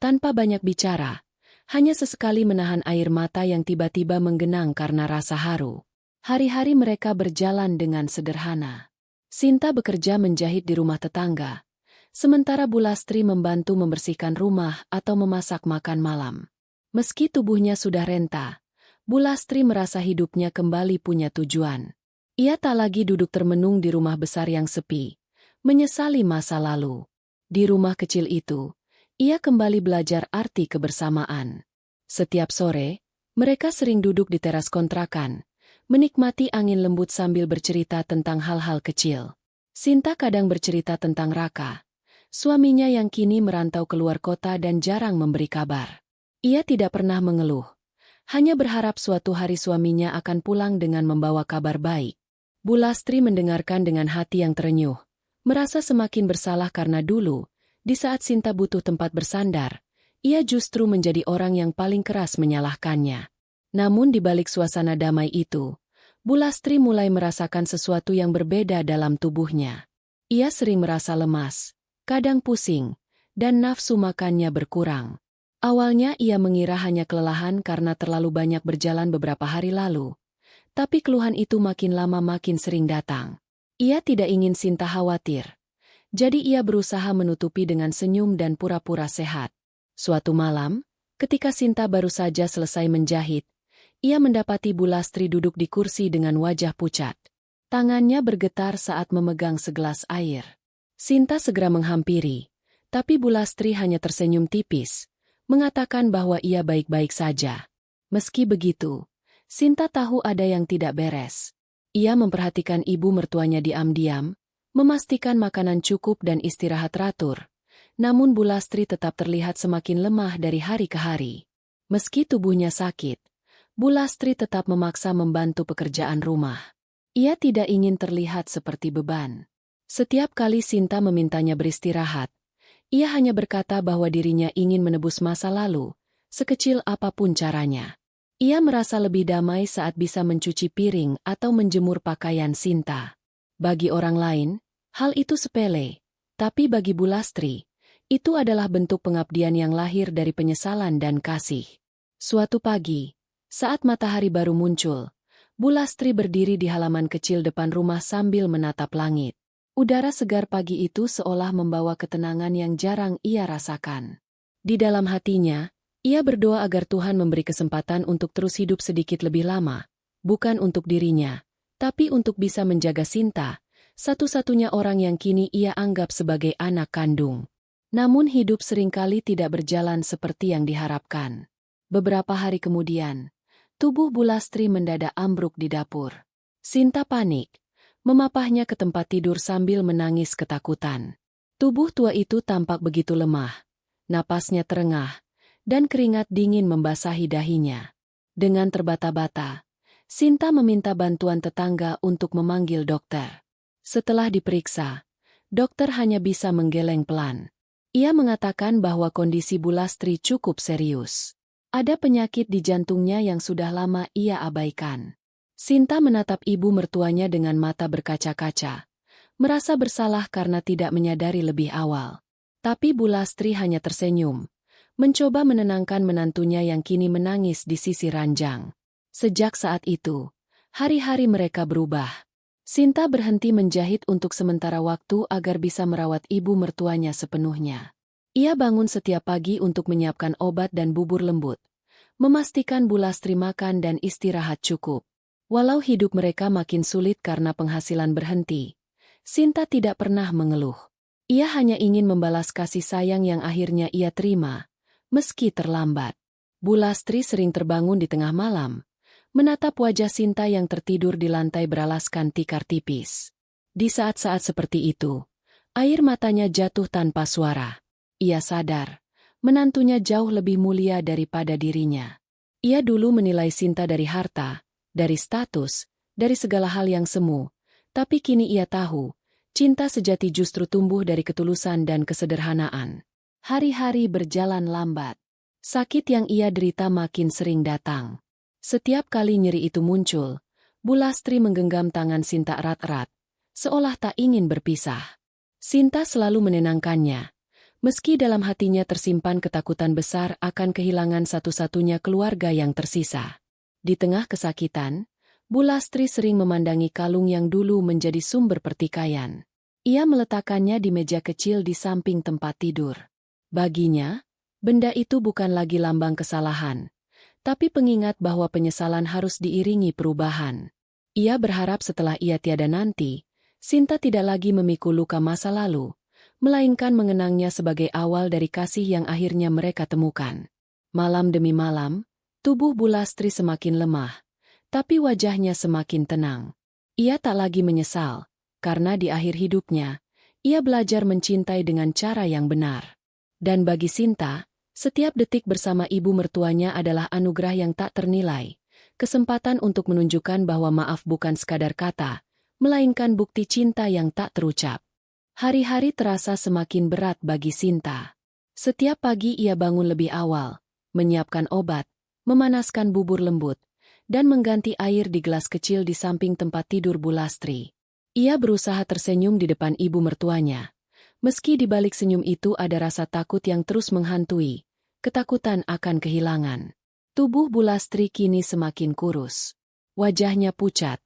Speaker 1: tanpa banyak bicara, hanya sesekali menahan air mata yang tiba-tiba menggenang karena rasa haru. Hari-hari mereka berjalan dengan sederhana. Sinta bekerja menjahit di rumah tetangga, sementara Bu Lastri membantu membersihkan rumah atau memasak makan malam. Meski tubuhnya sudah renta, Bu Lastri merasa hidupnya kembali punya tujuan. Ia tak lagi duduk termenung di rumah besar yang sepi, menyesali masa lalu. Di rumah kecil itu, ia kembali belajar arti kebersamaan. Setiap sore, mereka sering duduk di teras kontrakan, menikmati angin lembut sambil bercerita tentang hal-hal kecil. Sinta kadang bercerita tentang Raka, suaminya yang kini merantau keluar kota dan jarang memberi kabar. Ia tidak pernah mengeluh, hanya berharap suatu hari suaminya akan pulang dengan membawa kabar baik. Bu Lastri mendengarkan dengan hati yang terenyuh, merasa semakin bersalah karena dulu, di saat Sinta butuh tempat bersandar, ia justru menjadi orang yang paling keras menyalahkannya. Namun di balik suasana damai itu, Bu Lastri mulai merasakan sesuatu yang berbeda dalam tubuhnya. Ia sering merasa lemas, kadang pusing, dan nafsu makannya berkurang. Awalnya ia mengira hanya kelelahan karena terlalu banyak berjalan beberapa hari lalu. Tapi keluhan itu makin lama makin sering datang. Ia tidak ingin Sinta khawatir. Jadi ia berusaha menutupi dengan senyum dan pura-pura sehat. Suatu malam, ketika Sinta baru saja selesai menjahit, ia mendapati Bu Lastri duduk di kursi dengan wajah pucat. Tangannya bergetar saat memegang segelas air. Sinta segera menghampiri, tapi Bu Lastri hanya tersenyum tipis, mengatakan bahwa ia baik-baik saja. Meski begitu, Sinta tahu ada yang tidak beres. Ia memperhatikan ibu mertuanya diam-diam, memastikan makanan cukup dan istirahat teratur. Namun Bu Lastri tetap terlihat semakin lemah dari hari ke hari. Meski tubuhnya sakit, Bu Lastri tetap memaksa membantu pekerjaan rumah. Ia tidak ingin terlihat seperti beban. Setiap kali Sinta memintanya beristirahat, ia hanya berkata bahwa dirinya ingin menebus masa lalu, sekecil apapun caranya. Ia merasa lebih damai saat bisa mencuci piring atau menjemur pakaian Sinta. Bagi orang lain, hal itu sepele, tapi bagi Bu Lastri, itu adalah bentuk pengabdian yang lahir dari penyesalan dan kasih. Suatu pagi, saat matahari baru muncul, Bu Lastri berdiri di halaman kecil depan rumah sambil menatap langit. Udara segar pagi itu seolah membawa ketenangan yang jarang ia rasakan. Di dalam hatinya, ia berdoa agar Tuhan memberi kesempatan untuk terus hidup sedikit lebih lama, bukan untuk dirinya, tapi untuk bisa menjaga Sinta, satu-satunya orang yang kini ia anggap sebagai anak kandung. Namun hidup seringkali tidak berjalan seperti yang diharapkan. Beberapa hari kemudian, tubuh Bu Lastri mendadak ambruk di dapur. Sinta panik, memapahnya ke tempat tidur sambil menangis ketakutan. Tubuh tua itu tampak begitu lemah, napasnya terengah, dan keringat dingin membasahi dahinya. Dengan terbata-bata, Sinta meminta bantuan tetangga untuk memanggil dokter. Setelah diperiksa, dokter hanya bisa menggeleng pelan. Ia mengatakan bahwa kondisi Bu Lastri cukup serius. Ada penyakit di jantungnya yang sudah lama ia abaikan. Sinta menatap ibu mertuanya dengan mata berkaca-kaca, merasa bersalah karena tidak menyadari lebih awal. Tapi Bu Lastri hanya tersenyum, mencoba menenangkan menantunya yang kini menangis di sisi ranjang. Sejak saat itu, hari-hari mereka berubah. Sinta berhenti menjahit untuk sementara waktu agar bisa merawat ibu mertuanya sepenuhnya. Ia bangun setiap pagi untuk menyiapkan obat dan bubur lembut, memastikan Bu Lastri makan dan istirahat cukup. Walau hidup mereka makin sulit karena penghasilan berhenti, Sinta tidak pernah mengeluh. Ia hanya ingin membalas kasih sayang yang akhirnya ia terima, meski terlambat. Bu Lastri sering terbangun di tengah malam, menatap wajah Sinta yang tertidur di lantai beralaskan tikar tipis. Di saat-saat seperti itu, air matanya jatuh tanpa suara. Ia sadar, menantunya jauh lebih mulia daripada dirinya. Ia dulu menilai Sinta dari harta, dari status, dari segala hal yang semu, tapi kini ia tahu, cinta sejati justru tumbuh dari ketulusan dan kesederhanaan. Hari-hari berjalan lambat. Sakit yang ia derita makin sering datang. Setiap kali nyeri itu muncul, Bu Lastri menggenggam tangan Sinta erat-erat, seolah tak ingin berpisah. Sinta selalu menenangkannya, meski dalam hatinya tersimpan ketakutan besar akan kehilangan satu-satunya keluarga yang tersisa. Di tengah kesakitan, Bu Lastri sering memandangi kalung yang dulu menjadi sumber pertikaian. Ia meletakkannya di meja kecil di samping tempat tidur. Baginya, benda itu bukan lagi lambang kesalahan, tapi pengingat bahwa penyesalan harus diiringi perubahan. Ia berharap setelah ia tiada nanti, Sinta tidak lagi memikul luka masa lalu, melainkan mengenangnya sebagai awal dari kasih yang akhirnya mereka temukan. Malam demi malam, tubuh Bu Lastri semakin lemah, tapi wajahnya semakin tenang. Ia tak lagi menyesal, karena di akhir hidupnya, ia belajar mencintai dengan cara yang benar. Dan bagi Sinta, setiap detik bersama ibu mertuanya adalah anugerah yang tak ternilai, kesempatan untuk menunjukkan bahwa maaf bukan sekadar kata, melainkan bukti cinta yang tak terucap. Hari-hari terasa semakin berat bagi Sinta. Setiap pagi ia bangun lebih awal, menyiapkan obat, memanaskan bubur lembut, dan mengganti air di gelas kecil di samping tempat tidur Bu Lastri. Ia berusaha tersenyum di depan ibu mertuanya. Meski di balik senyum itu ada rasa takut yang terus menghantui, ketakutan akan kehilangan. Tubuh Bu Lastri kini semakin kurus. Wajahnya pucat,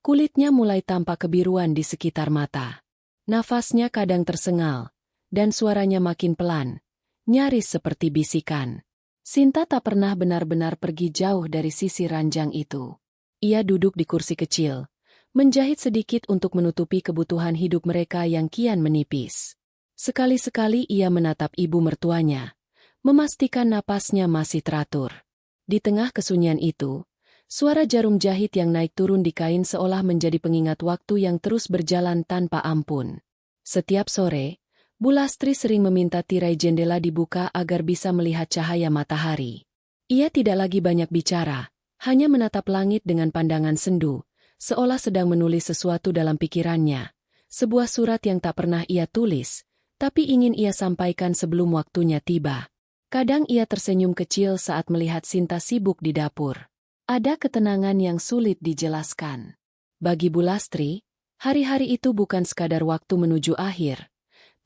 Speaker 1: kulitnya mulai tampak kebiruan di sekitar mata. Nafasnya kadang tersengal, dan suaranya makin pelan, nyaris seperti bisikan. Sinta tak pernah benar-benar pergi jauh dari sisi ranjang itu. Ia duduk di kursi kecil, menjahit sedikit untuk menutupi kebutuhan hidup mereka yang kian menipis. Sekali-sekali ia menatap ibu mertuanya, memastikan napasnya masih teratur. Di tengah kesunyian itu, suara jarum jahit yang naik turun di kain seolah menjadi pengingat waktu yang terus berjalan tanpa ampun. Setiap sore, Bu Lastri sering meminta tirai jendela dibuka agar bisa melihat cahaya matahari. Ia tidak lagi banyak bicara, hanya menatap langit dengan pandangan sendu, seolah sedang menulis sesuatu dalam pikirannya, sebuah surat yang tak pernah ia tulis, tapi ingin ia sampaikan sebelum waktunya tiba. Kadang ia tersenyum kecil saat melihat Sinta sibuk di dapur. Ada ketenangan yang sulit dijelaskan. Bagi Bu Lastri, hari-hari itu bukan sekadar waktu menuju akhir,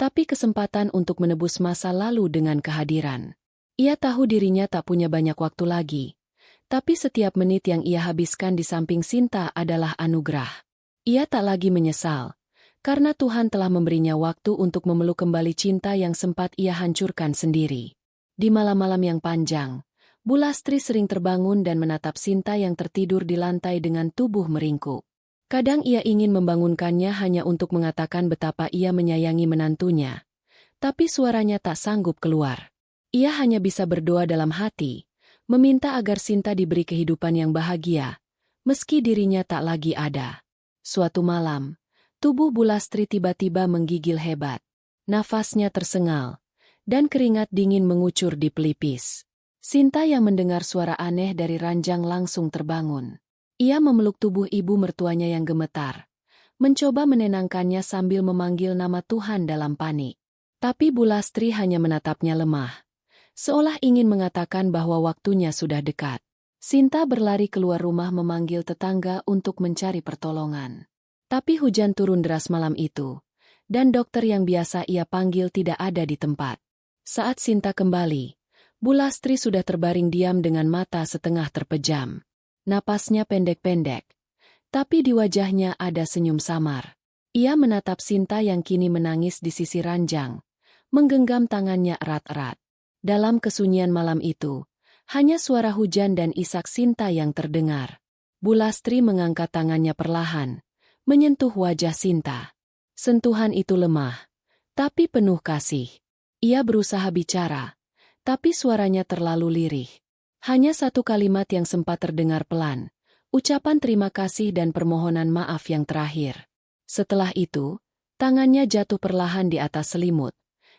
Speaker 1: tapi kesempatan untuk menebus masa lalu dengan kehadiran. Ia tahu dirinya tak punya banyak waktu lagi, tapi setiap menit yang ia habiskan di samping Sinta adalah anugerah. Ia tak lagi menyesal, karena Tuhan telah memberinya waktu untuk memeluk kembali cinta yang sempat ia hancurkan sendiri. Di malam-malam yang panjang, Bu Lastri sering terbangun dan menatap Sinta yang tertidur di lantai dengan tubuh meringkuk. Kadang ia ingin membangunkannya hanya untuk mengatakan betapa ia menyayangi menantunya, tapi suaranya tak sanggup keluar. Ia hanya bisa berdoa dalam hati, meminta agar Sinta diberi kehidupan yang bahagia, meski dirinya tak lagi ada. Suatu malam, tubuh Bu Lastri tiba-tiba menggigil hebat. Nafasnya tersengal, dan keringat dingin mengucur di pelipis. Sinta yang mendengar suara aneh dari ranjang langsung terbangun. Ia memeluk tubuh ibu mertuanya yang gemetar, mencoba menenangkannya sambil memanggil nama Tuhan dalam panik. Tapi Bu Lastri hanya menatapnya lemah, seolah ingin mengatakan bahwa waktunya sudah dekat. Sinta berlari keluar rumah memanggil tetangga untuk mencari pertolongan. Tapi hujan turun deras malam itu, dan dokter yang biasa ia panggil tidak ada di tempat. Saat Sinta kembali, Bu Lastri sudah terbaring diam dengan mata setengah terpejam. Napasnya pendek-pendek, tapi di wajahnya ada senyum samar. Ia menatap Sinta yang kini menangis di sisi ranjang, menggenggam tangannya erat-erat. Dalam kesunyian malam itu, hanya suara hujan dan isak Sinta yang terdengar. Bu Lastri mengangkat tangannya perlahan, menyentuh wajah Sinta. Sentuhan itu lemah, tapi penuh kasih. Ia berusaha bicara, tapi suaranya terlalu lirih. Hanya satu kalimat yang sempat terdengar pelan, ucapan terima kasih dan permohonan maaf yang terakhir. Setelah itu, tangannya jatuh perlahan di atas selimut,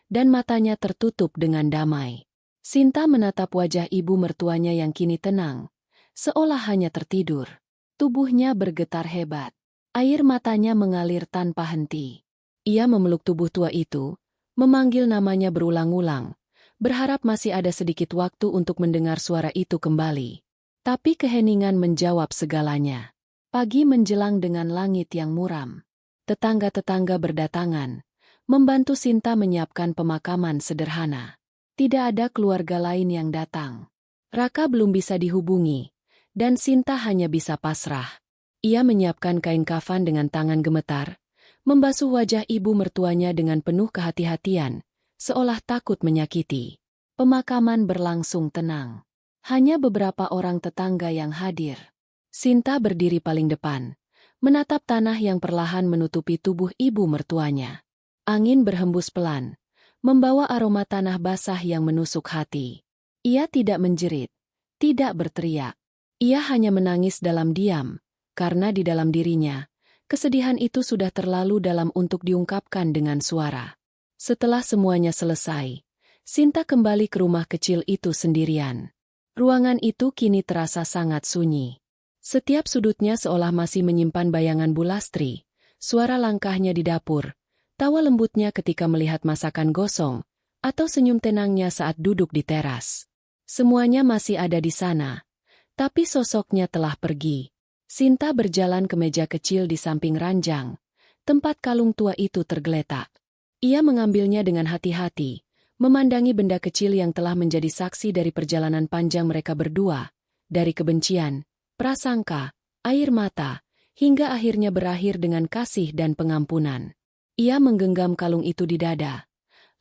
Speaker 1: dan matanya tertutup dengan damai. Sinta menatap wajah ibu mertuanya yang kini tenang, seolah hanya tertidur. Tubuhnya bergetar hebat. Air matanya mengalir tanpa henti. Ia memeluk tubuh tua itu, memanggil namanya berulang-ulang, berharap masih ada sedikit waktu untuk mendengar suara itu kembali. Tapi keheningan menjawab segalanya. Pagi menjelang dengan langit yang muram. Tetangga-tetangga berdatangan, membantu Sinta menyiapkan pemakaman sederhana. Tidak ada keluarga lain yang datang. Raka belum bisa dihubungi, dan Sinta hanya bisa pasrah. Ia menyiapkan kain kafan dengan tangan gemetar, membasuh wajah ibu mertuanya dengan penuh kehati-hatian, seolah takut menyakiti. Pemakaman berlangsung tenang. Hanya beberapa orang tetangga yang hadir. Sinta berdiri paling depan, menatap tanah yang perlahan menutupi tubuh ibu mertuanya. Angin berhembus pelan, membawa aroma tanah basah yang menusuk hati. Ia tidak menjerit, tidak berteriak. Ia hanya menangis dalam diam, karena di dalam dirinya, kesedihan itu sudah terlalu dalam untuk diungkapkan dengan suara. Setelah semuanya selesai, Sinta kembali ke rumah kecil itu sendirian. Ruangan itu kini terasa sangat sunyi. Setiap sudutnya seolah masih menyimpan bayangan Bu Lastri, suara langkahnya di dapur, tawa lembutnya ketika melihat masakan gosong, atau senyum tenangnya saat duduk di teras. Semuanya masih ada di sana, tapi sosoknya telah pergi. Sinta berjalan ke meja kecil di samping ranjang, tempat kalung tua itu tergeletak. Ia mengambilnya dengan hati-hati, memandangi benda kecil yang telah menjadi saksi dari perjalanan panjang mereka berdua, dari kebencian, prasangka, air mata, hingga akhirnya berakhir dengan kasih dan pengampunan. Ia menggenggam kalung itu di dada,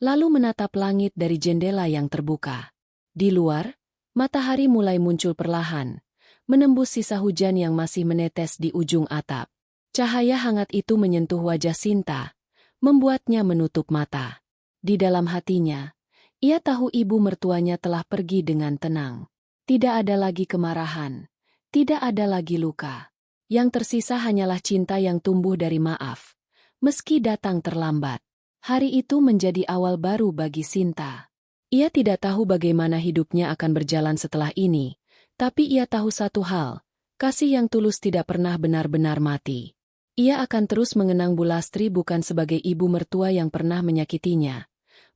Speaker 1: lalu menatap langit dari jendela yang terbuka. Di luar, matahari mulai muncul perlahan, menembus sisa hujan yang masih menetes di ujung atap. Cahaya hangat itu menyentuh wajah Sinta, membuatnya menutup mata. Di dalam hatinya, ia tahu ibu mertuanya telah pergi dengan tenang. Tidak ada lagi kemarahan, tidak ada lagi luka. Yang tersisa hanyalah cinta yang tumbuh dari maaf. Meski datang terlambat, hari itu menjadi awal baru bagi Sinta. Ia tidak tahu bagaimana hidupnya akan berjalan setelah ini, tapi ia tahu satu hal, kasih yang tulus tidak pernah benar-benar mati. Ia akan terus mengenang Bu Lastri bukan sebagai ibu mertua yang pernah menyakitinya,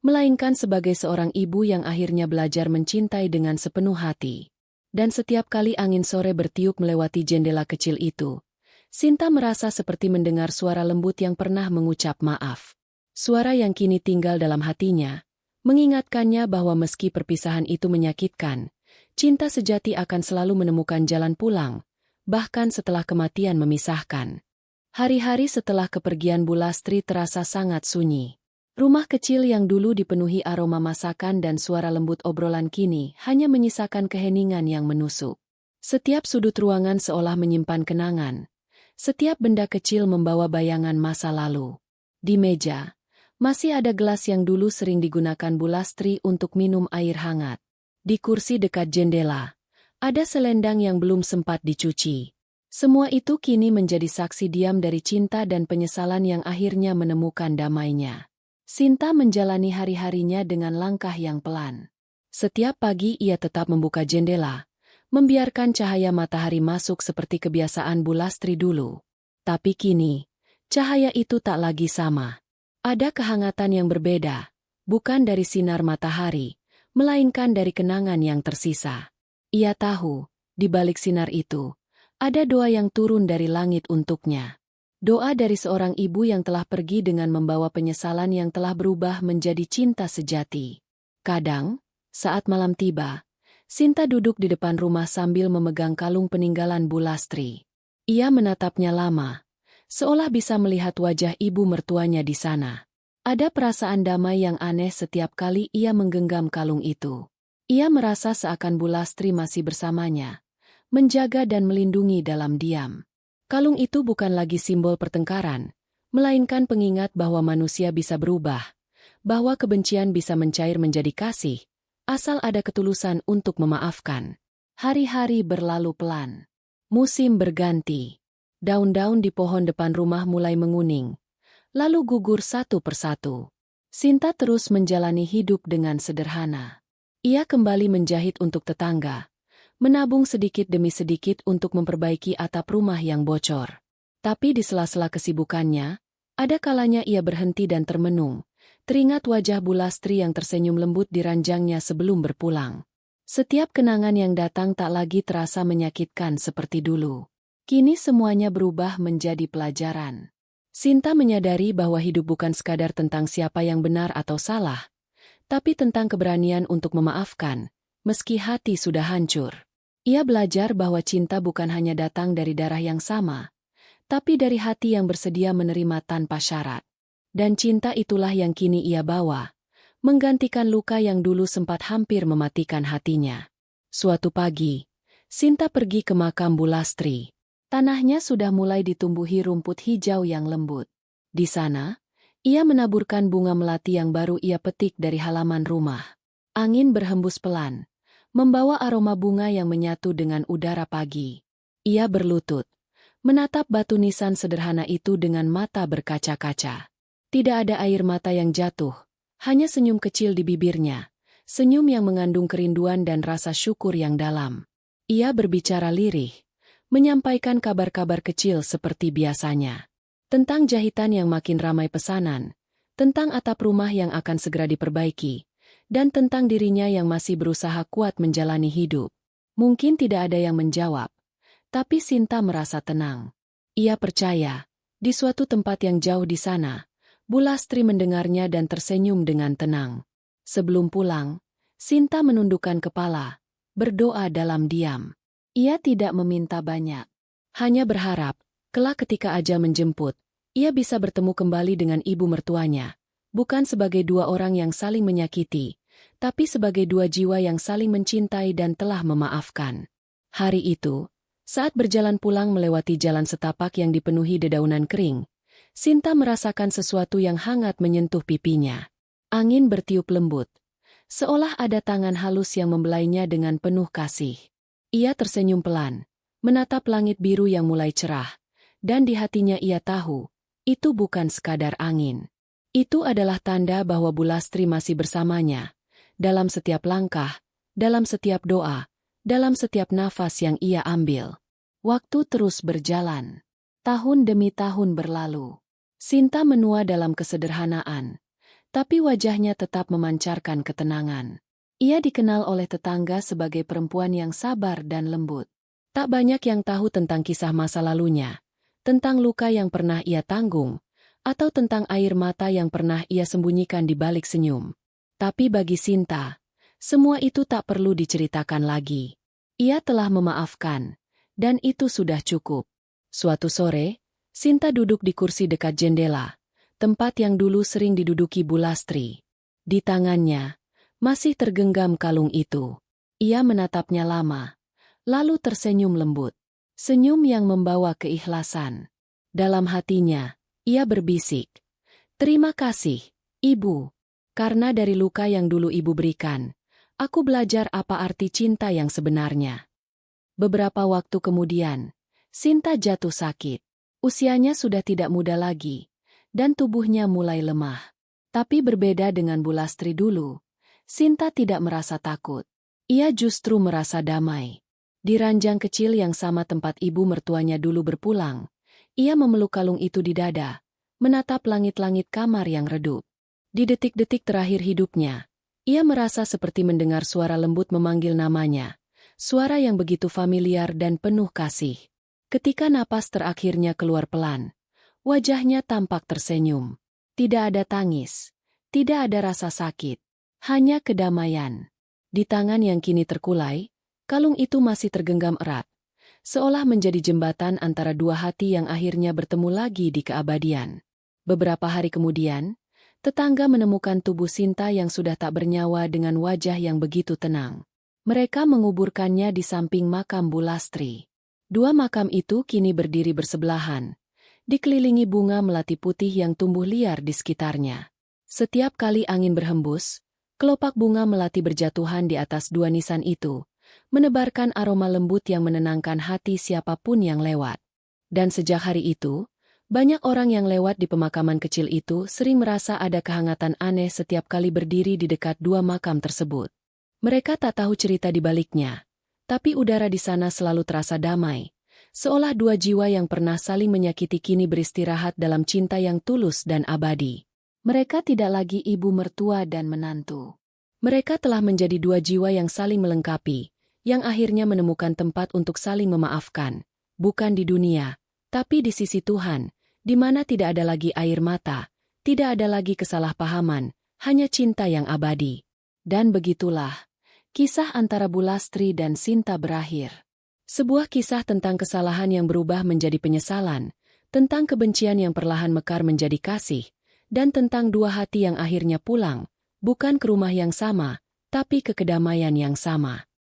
Speaker 1: melainkan sebagai seorang ibu yang akhirnya belajar mencintai dengan sepenuh hati. Dan setiap kali angin sore bertiup melewati jendela kecil itu, Sinta merasa seperti mendengar suara lembut yang pernah mengucap maaf. Suara yang kini tinggal dalam hatinya, mengingatkannya bahwa meski perpisahan itu menyakitkan, cinta sejati akan selalu menemukan jalan pulang, bahkan setelah kematian memisahkan. Hari-hari setelah kepergian Bu Lastri terasa sangat sunyi. Rumah kecil yang dulu dipenuhi aroma masakan dan suara lembut obrolan kini hanya menyisakan keheningan yang menusuk. Setiap sudut ruangan seolah menyimpan kenangan. Setiap benda kecil membawa bayangan masa lalu. Di meja, masih ada gelas yang dulu sering digunakan Bu Lastri untuk minum air hangat. Di kursi dekat jendela, ada selendang yang belum sempat dicuci. Semua itu kini menjadi saksi diam dari cinta dan penyesalan yang akhirnya menemukan damainya. Sinta menjalani hari-harinya dengan langkah yang pelan. Setiap pagi ia tetap membuka jendela, membiarkan cahaya matahari masuk seperti kebiasaan Bu Lastri dulu. Tapi kini, cahaya itu tak lagi sama. Ada kehangatan yang berbeda, bukan dari sinar matahari, melainkan dari kenangan yang tersisa. Ia tahu, di balik sinar itu, ada doa yang turun dari langit untuknya. Doa dari seorang ibu yang telah pergi dengan membawa penyesalan yang telah berubah menjadi cinta sejati. Kadang, saat malam tiba, Sinta duduk di depan rumah sambil memegang kalung peninggalan Bu Lastri. Ia menatapnya lama, seolah bisa melihat wajah ibu mertuanya di sana. Ada perasaan damai yang aneh setiap kali ia menggenggam kalung itu. Ia merasa seakan Bu Lastri masih bersamanya, menjaga dan melindungi dalam diam. Kalung itu bukan lagi simbol pertengkaran, melainkan pengingat bahwa manusia bisa berubah, bahwa kebencian bisa mencair menjadi kasih, asal ada ketulusan untuk memaafkan. Hari-hari berlalu pelan. Musim berganti. Daun-daun di pohon depan rumah mulai menguning, lalu gugur satu persatu. Sinta terus menjalani hidup dengan sederhana. Ia kembali menjahit untuk tetangga, menabung sedikit demi sedikit untuk memperbaiki atap rumah yang bocor. Tapi di sela-sela kesibukannya, ada kalanya ia berhenti dan termenung, teringat wajah Bu Lastri yang tersenyum lembut di ranjangnya sebelum berpulang. Setiap kenangan yang datang tak lagi terasa menyakitkan seperti dulu. Kini semuanya berubah menjadi pelajaran. Sinta menyadari bahwa hidup bukan sekadar tentang siapa yang benar atau salah, tapi tentang keberanian untuk memaafkan, meski hati sudah hancur. Ia belajar bahwa cinta bukan hanya datang dari darah yang sama, tapi dari hati yang bersedia menerima tanpa syarat. Dan cinta itulah yang kini ia bawa, menggantikan luka yang dulu sempat hampir mematikan hatinya. Suatu pagi, Sinta pergi ke makam Bu Lastri. Tanahnya sudah mulai ditumbuhi rumput hijau yang lembut. Di sana, ia menaburkan bunga melati yang baru ia petik dari halaman rumah. Angin berhembus pelan, membawa aroma bunga yang menyatu dengan udara pagi. Ia berlutut, menatap batu nisan sederhana itu dengan mata berkaca-kaca. Tidak ada air mata yang jatuh, hanya senyum kecil di bibirnya, senyum yang mengandung kerinduan dan rasa syukur yang dalam. Ia berbicara lirih, menyampaikan kabar-kabar kecil seperti biasanya. Tentang jahitan yang makin ramai pesanan, tentang atap rumah yang akan segera diperbaiki, dan tentang dirinya yang masih berusaha kuat menjalani hidup. Mungkin tidak ada yang menjawab, tapi Sinta merasa tenang. Ia percaya, di suatu tempat yang jauh di sana, Bu Lastri mendengarnya dan tersenyum dengan tenang. Sebelum pulang, Sinta menundukkan kepala, berdoa dalam diam. Ia tidak meminta banyak, hanya berharap, kelak ketika ajal menjemput, ia bisa bertemu kembali dengan ibu mertuanya, bukan sebagai dua orang yang saling menyakiti, tapi sebagai dua jiwa yang saling mencintai dan telah memaafkan. Hari itu, saat berjalan pulang melewati jalan setapak yang dipenuhi dedaunan kering, Sinta merasakan sesuatu yang hangat menyentuh pipinya. Angin bertiup lembut, seolah ada tangan halus yang membelainya dengan penuh kasih. Ia tersenyum pelan, menatap langit biru yang mulai cerah, dan di hatinya ia tahu, itu bukan sekadar angin. Itu adalah tanda bahwa Bu Lastri masih bersamanya, dalam setiap langkah, dalam setiap doa, dalam setiap nafas yang ia ambil. Waktu terus berjalan. Tahun demi tahun berlalu. Sinta menua dalam kesederhanaan, tapi wajahnya tetap memancarkan ketenangan. Ia dikenal oleh tetangga sebagai perempuan yang sabar dan lembut. Tak banyak yang tahu tentang kisah masa lalunya, tentang luka yang pernah ia tanggung, atau tentang air mata yang pernah ia sembunyikan di balik senyum. Tapi bagi Sinta, semua itu tak perlu diceritakan lagi. Ia telah memaafkan, dan itu sudah cukup. Suatu sore, Sinta duduk di kursi dekat jendela, tempat yang dulu sering diduduki Bu Lastri. Di tangannya, masih tergenggam kalung itu. Ia menatapnya lama, lalu tersenyum lembut. Senyum yang membawa keikhlasan. Dalam hatinya, ia berbisik, "Terima kasih, Ibu. Karena dari luka yang dulu Ibu berikan, aku belajar apa arti cinta yang sebenarnya." Beberapa waktu kemudian, Sinta jatuh sakit. Usianya sudah tidak muda lagi, dan tubuhnya mulai lemah. Tapi berbeda dengan Bu Lastri dulu, Sinta tidak merasa takut. Ia justru merasa damai. Di ranjang kecil yang sama tempat ibu mertuanya dulu berpulang, ia memeluk kalung itu di dada, menatap langit-langit kamar yang redup. Di detik-detik terakhir hidupnya, ia merasa seperti mendengar suara lembut memanggil namanya, suara yang begitu familiar dan penuh kasih. Ketika napas terakhirnya keluar pelan, wajahnya tampak tersenyum. Tidak ada tangis, tidak ada rasa sakit, hanya kedamaian. Di tangan yang kini terkulai, kalung itu masih tergenggam erat, seolah menjadi jembatan antara dua hati yang akhirnya bertemu lagi di keabadian. Beberapa hari kemudian, tetangga menemukan tubuh Sinta yang sudah tak bernyawa dengan wajah yang begitu tenang. Mereka menguburkannya di samping makam Bu Lastri. Dua makam itu kini berdiri bersebelahan, dikelilingi bunga melati putih yang tumbuh liar di sekitarnya. Setiap kali angin berhembus, kelopak bunga melati berjatuhan di atas dua nisan itu, menebarkan aroma lembut yang menenangkan hati siapapun yang lewat. Dan sejak hari itu, banyak orang yang lewat di pemakaman kecil itu sering merasa ada kehangatan aneh setiap kali berdiri di dekat dua makam tersebut. Mereka tak tahu cerita di baliknya, tapi udara di sana selalu terasa damai, seolah dua jiwa yang pernah saling menyakiti kini beristirahat dalam cinta yang tulus dan abadi. Mereka tidak lagi ibu mertua dan menantu. Mereka telah menjadi dua jiwa yang saling melengkapi, yang akhirnya menemukan tempat untuk saling memaafkan, bukan di dunia, tapi di sisi Tuhan, di mana tidak ada lagi air mata, tidak ada lagi kesalahpahaman, hanya cinta yang abadi. Dan begitulah, kisah antara Bu Lastri dan Sinta berakhir. Sebuah kisah tentang kesalahan yang berubah menjadi penyesalan, tentang kebencian yang perlahan mekar menjadi kasih, dan tentang dua hati yang akhirnya pulang, bukan ke rumah yang sama, tapi ke kedamaian yang sama.